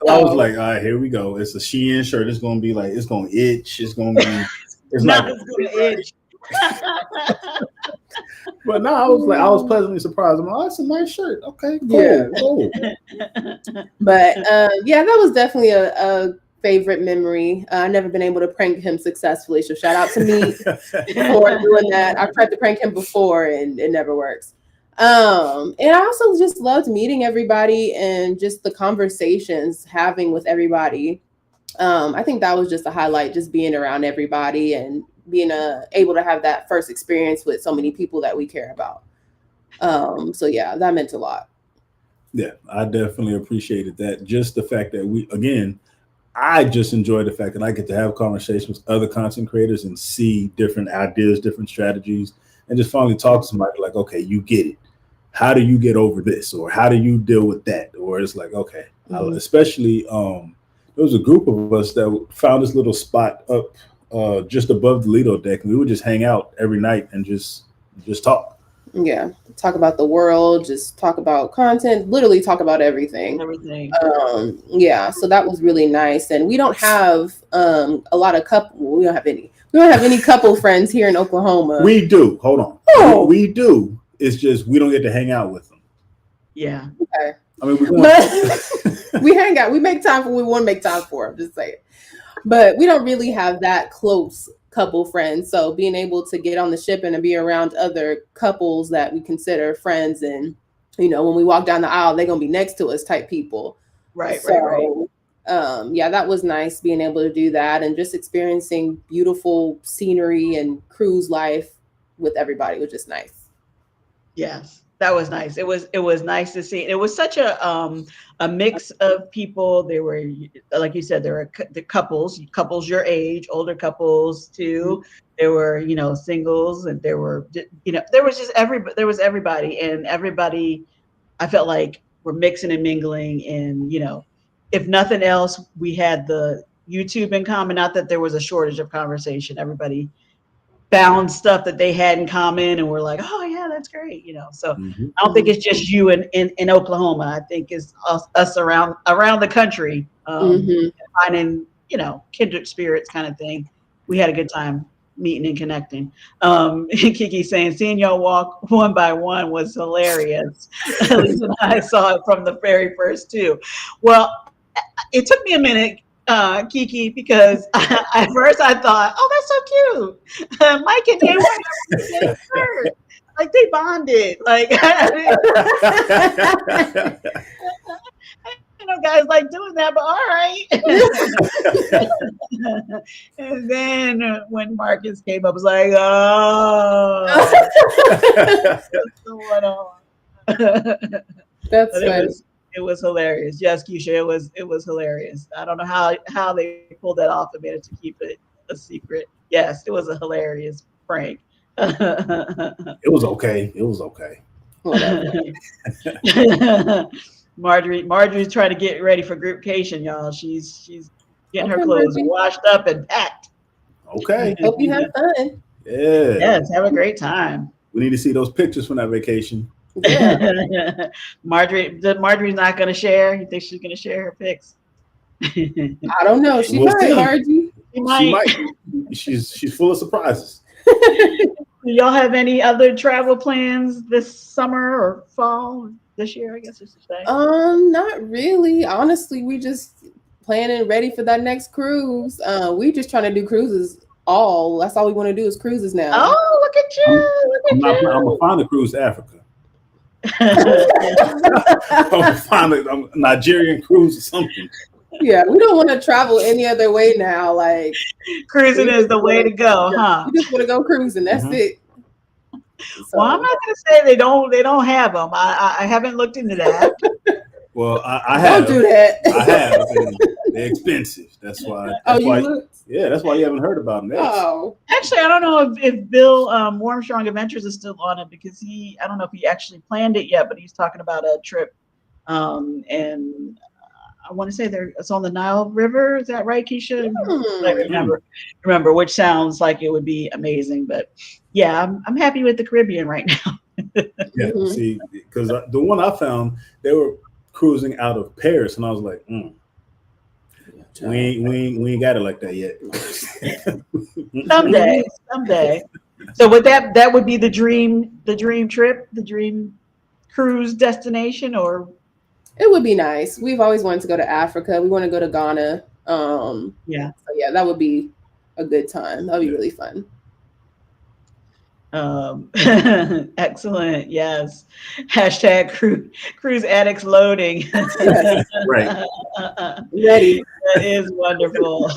I was like, "All right, here we go. It's a Shein shirt. It's gonna be like it's gonna itch. It's gonna be. It's not gonna itch." But no, I was pleasantly surprised. I'm like, "Oh, that's a nice shirt. Okay, cool, yeah. Cool." But yeah, that was definitely a favorite memory. I've never been able to prank him successfully, so shout out to me for doing that. I've tried to prank him before and it never works. And I also just loved meeting everybody and just the conversations having with everybody. I think that was just a highlight, just being around everybody and being able to have that first experience with so many people that we care about. So yeah, that meant a lot. Yeah, I definitely appreciated that. Just the fact that I just enjoy the fact that I get to have conversations with other content creators and see different ideas, different strategies, and just finally talk to somebody like, okay, you get it. How do you get over this, or how do you deal with that? Or it's like, okay, especially there was a group of us that found this little spot up just above the Lido deck, and we would just hang out every night and just talk. Yeah, talk about the world, just talk about content, literally talk about everything. Yeah, so that was really nice. And we don't have a lot of we don't have any couple friends here in Oklahoma. We do. Hold on. Oh. We do. It's just we don't get to hang out with them. Yeah. Okay. I mean, we hang out. We make time for what we want to make time for. I'm just saying. But we don't really have that close couple friends. So being able to get on the ship and to be around other couples that we consider friends, and when we walk down the aisle, they're gonna be next to us type people. Right. Yeah, that was nice being able to do that and just experiencing beautiful scenery and cruise life with everybody, which is nice. Yes, that was nice. It was nice to see. It was such a mix of people. They were, like you said, there were the couples your age, older couples too. There were, singles, and there was everybody, and everybody, I felt like we're mixing and mingling, and if nothing else, we had the YouTube in common. Not that there was a shortage of conversation. Everybody found stuff that they had in common, and we're like, oh yeah, that's great. So I don't think it's just you in Oklahoma. I think it's us around the country, finding, kindred spirits kind of thing. We had a good time meeting and connecting. Kiki saying, seeing y'all walk one by one was hilarious. Alisa and I saw it from the very first too. Well, it took me a minute, Kiki, because at first I thought, oh, that's so cute. Mike and Jay were like they bonded. Like guys like doing that, but all right. And then when Marcus came up, I was like, oh, that's funny. It was hilarious. Yes, Keisha, it was hilarious. I don't know how they pulled that off and managed to keep it a secret. Yes, it was a hilarious prank. It was okay. Marjorie's trying to get ready for groupcation, y'all. She's getting her clothes washed up and packed. Okay. Hope you have fun. Yeah. Yes, have a great time. We need to see those pictures from that vacation. Yeah. Marjorie's not going to share. You think she's going to share her pics? I don't know. She might, Margie. She might. She's full of surprises. Do y'all have any other travel plans this summer or fall this year? I guess I should say. Not really. Honestly, we just planning ready for that next cruise. We just trying to do cruises. That's all we want to do is cruises now. Oh, look at you! I'm gonna find a cruise to Africa. I'm find a Nigerian cruise or something. Yeah, we don't want to travel any other way now. Like cruising is the way to go, huh? We just want to go cruising. That's it. So, well, I'm not going to say they don't have them. I haven't looked into that. Well, I have. Don't do that. I have. They're expensive. That's why. That's why you haven't heard about them. Actually, I don't know if Bill Warmstrong Adventures is still on it, because I don't know if he actually planned it yet, but he's talking about a trip, and I want to say it's on the Nile River. Is that right, Keisha? I remember, which sounds like it would be amazing. But yeah, I'm happy with the Caribbean right now. Yeah, see, because the one I found, they were cruising out of Paris, and I was like, we ain't got it like that yet. Someday. So would that would be the dream trip, the dream cruise destination, or? It would be nice. We've always wanted to go to Africa. We want to go to Ghana. So yeah, that would be a good time. That would be really fun. Excellent. Yes. Hashtag cruise addicts loading. Yes. Right. Ready. That is wonderful.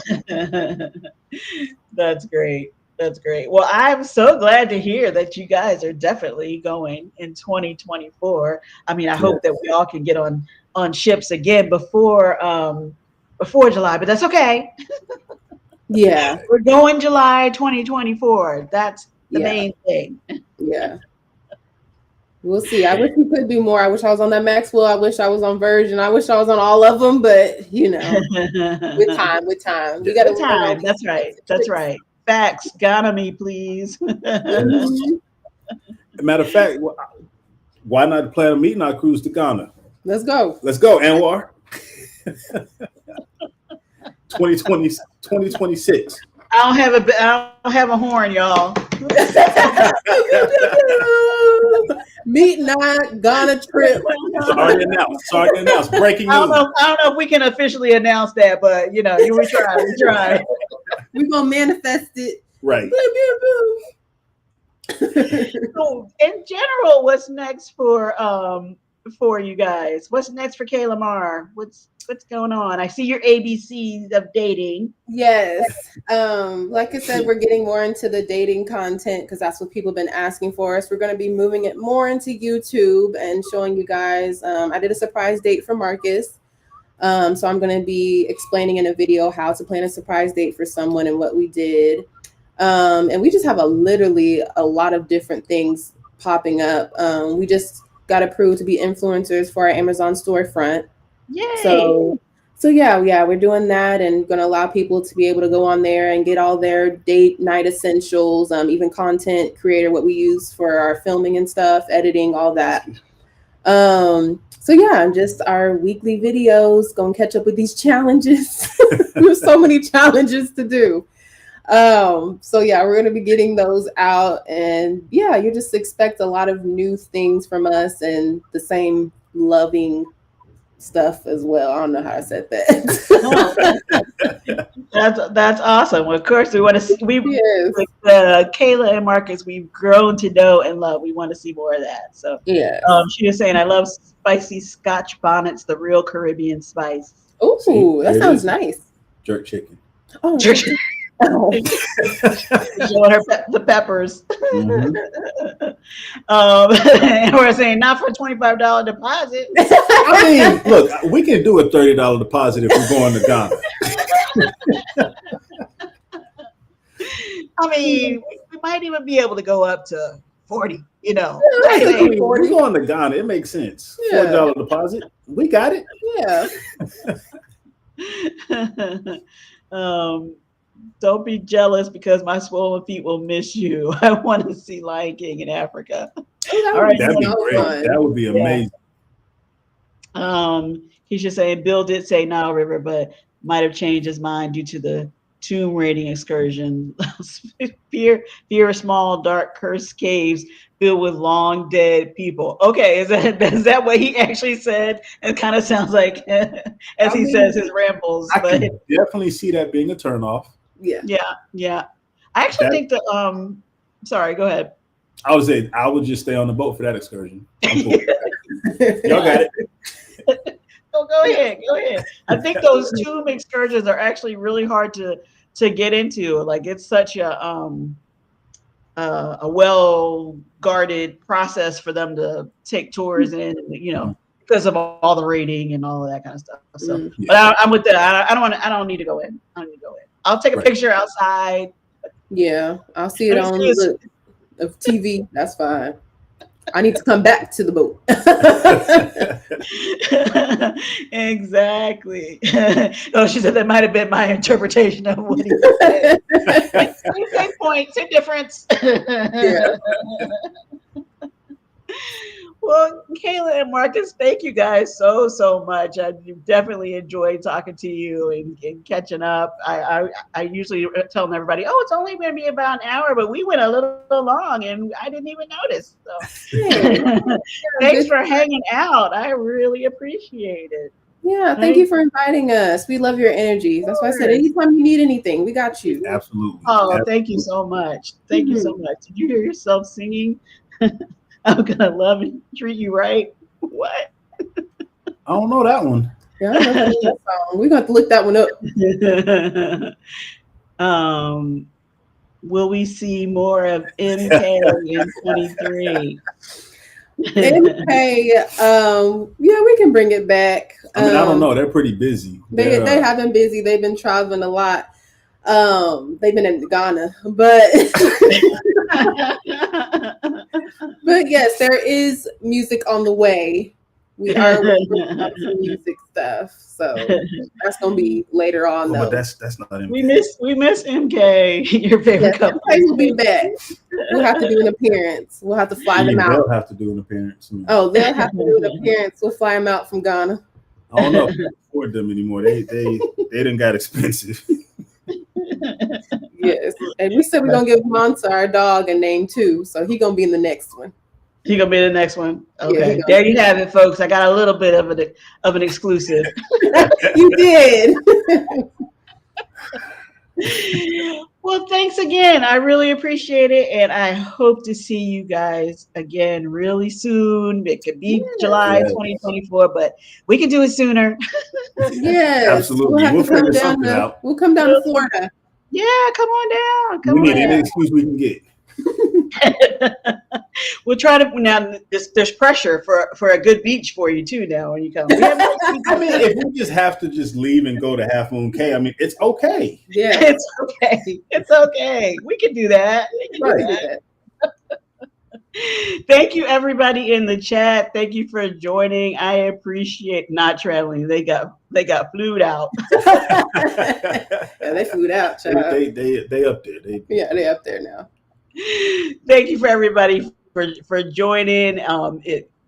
That's great. That's great. Well, I'm so glad to hear that you guys are definitely going in 2024. I mean, I hope that we all can get on ships again before before July, but that's okay. Yeah. We're going July 2024. That's the main thing. Yeah. We'll see. I wish we could do more. I wish I was on that Maxwell. I wish I was on Virgin. I wish I was on all of them, but with time, we got to learn all these That's right. That's right. Facts. Ghana me, please. Mm-hmm. Matter of fact, why not plan a meeting our cruise to Ghana? Let's go. Let's go, Anwar. 2026. I don't have a horn, y'all. Meet not Ghana trip. Sorry to announce. Breaking news. I don't know if we can officially announce that, but we try. We're gonna manifest it. Right. So, in general, what's next for you guys? What's next for Kayla Mar? What's going on? I see your ABCs of dating. Yes. Like I said, we're getting more into the dating content because that's what people have been asking for us. We're going to be moving it more into YouTube and showing you guys. I did a surprise date for Marcus. So I'm going to be explaining in a video how to plan a surprise date for someone and what we did. And we just have literally a lot of different things popping up. We just got approved to be influencers for our Amazon storefront. Yay! So yeah, we're doing that and going to allow people to be able to go on there and get all their date night essentials, even content creator, what we use for our filming and stuff, editing, all that. So yeah, just our weekly videos, going to catch up with these challenges. There's so many challenges to do. So yeah, we're going to be getting those out, and yeah, you just expect a lot of new things from us and the same loving stuff as well. I don't know how I said that. That's awesome. Well, of course, we want to see. With Kayla and Marcus, we've grown to know and love. We want to see more of that. So yeah, she was saying, I love spicy Scotch bonnets, the real Caribbean spice. Ooh, that sounds nice. Jerk chicken. Oh, jerk chicken. Showing her the peppers. Mm-hmm. And we're saying not for a $25 deposit. I mean, look, we can do a $30 deposit if we're going to Ghana. I mean, we might even be able to go up to 40. We're going to Ghana. It makes sense. $40 deposit. We got it. Yeah. Don't be jealous because my swollen feet will miss you. I want to see Lion King in Africa. All right, that'd be great. Fun. That would be amazing. He's just saying Bill did say Nile River, but might have changed his mind due to the tomb raiding excursion. fear of small, dark, cursed caves filled with long dead people. Okay, is that what he actually said? It kind of sounds like he says his rambles. I can definitely see that being a turnoff. Yeah. I actually think that. Sorry, go ahead. I would say I would just stay on the boat for that excursion. Cool. Y'all got it. Go ahead. I think those tomb excursions are actually really hard to get into. Like it's such a well guarded process for them to take tours in, because of all the rating and all of that kind of stuff. So, but I'm with that. I don't need to go in. I'll take a picture outside. Yeah, I'll see it on of TV. That's fine. I need to come back to the boat. Exactly. Oh, she said that might have been my interpretation of what he said. Same point, same difference. Yeah. Well, Kayla and Marcus, thank you guys so much. I definitely enjoyed talking to you and catching up. I usually tell everybody, oh, it's only going to be about an hour, but we went a little long and I didn't even notice. So thanks for hanging out. I really appreciate it. Yeah, thank you for inviting us. We love your energy. That's why I said anytime you need anything, we got you. Absolutely. Oh, thank you so much. Thank you so much. Did you hear yourself singing? I'm gonna love and treat you right. What? I don't know that one. Yeah, I don't know that song. We're gonna have to look that one up. Will we see more of MK in 23? MK, yeah, we can bring it back. I mean, I don't know. They're pretty busy. They have been busy. They've been traveling a lot. They've been in Ghana, but but yes, there is music on the way. We are working on some music stuff, so that's gonna be later on. But Though that's not MK. We miss MK. Your favorite couple. MK will be back. We'll have to do an appearance. We'll have to fly them out. They'll have to do an appearance. Oh, they'll have to do an appearance. We'll fly them out from Ghana. I don't know if we can afford them anymore. They didn't got expensive. Yes, and we said we're gonna give Monta, our dog, a name too, so he gonna be in the next one. He gonna be the next one. Okay, yeah, there you have it, folks. I got a little bit of an exclusive. You did. Well, thanks again. I really appreciate it, and I hope to see you guys again really soon. It could be July 2024, but we can do it sooner. Yes, absolutely. We'll figure something out. We'll come down to Florida. Yeah, come on down. We need any excuse we can get. We'll try to now. There's pressure for a good beach for you too. Now when you come, I mean, if we just have to just leave and go to Half Moon Cay, I mean, it's okay. Yeah, it's okay. It's okay. We can do that. Thank you, everybody in the chat. Thank you for joining. I appreciate not traveling. They got flued out. Yeah, they flued out. Child. They up there. They up there now. Thank you for everybody for joining.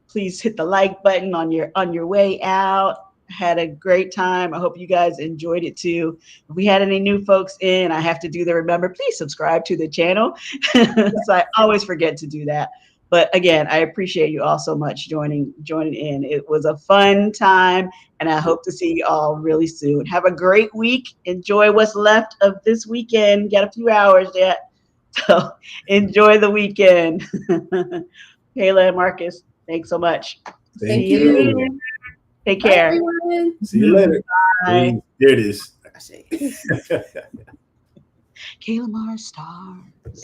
Please hit the like button on your way out. Had a great time. I hope you guys enjoyed it too. If we had any new folks in, I have to do the remember, please subscribe to the channel. So I always forget to do that. But again, I appreciate you all so much joining in. It was a fun time, and I hope to see you all really soon. Have a great week. Enjoy what's left of this weekend. Got a few hours yet. So enjoy the weekend. Kayla and Marcus, thanks so much. Thank you. Take care. Bye, see you later. Bye. There it is. Kayla Mars stars.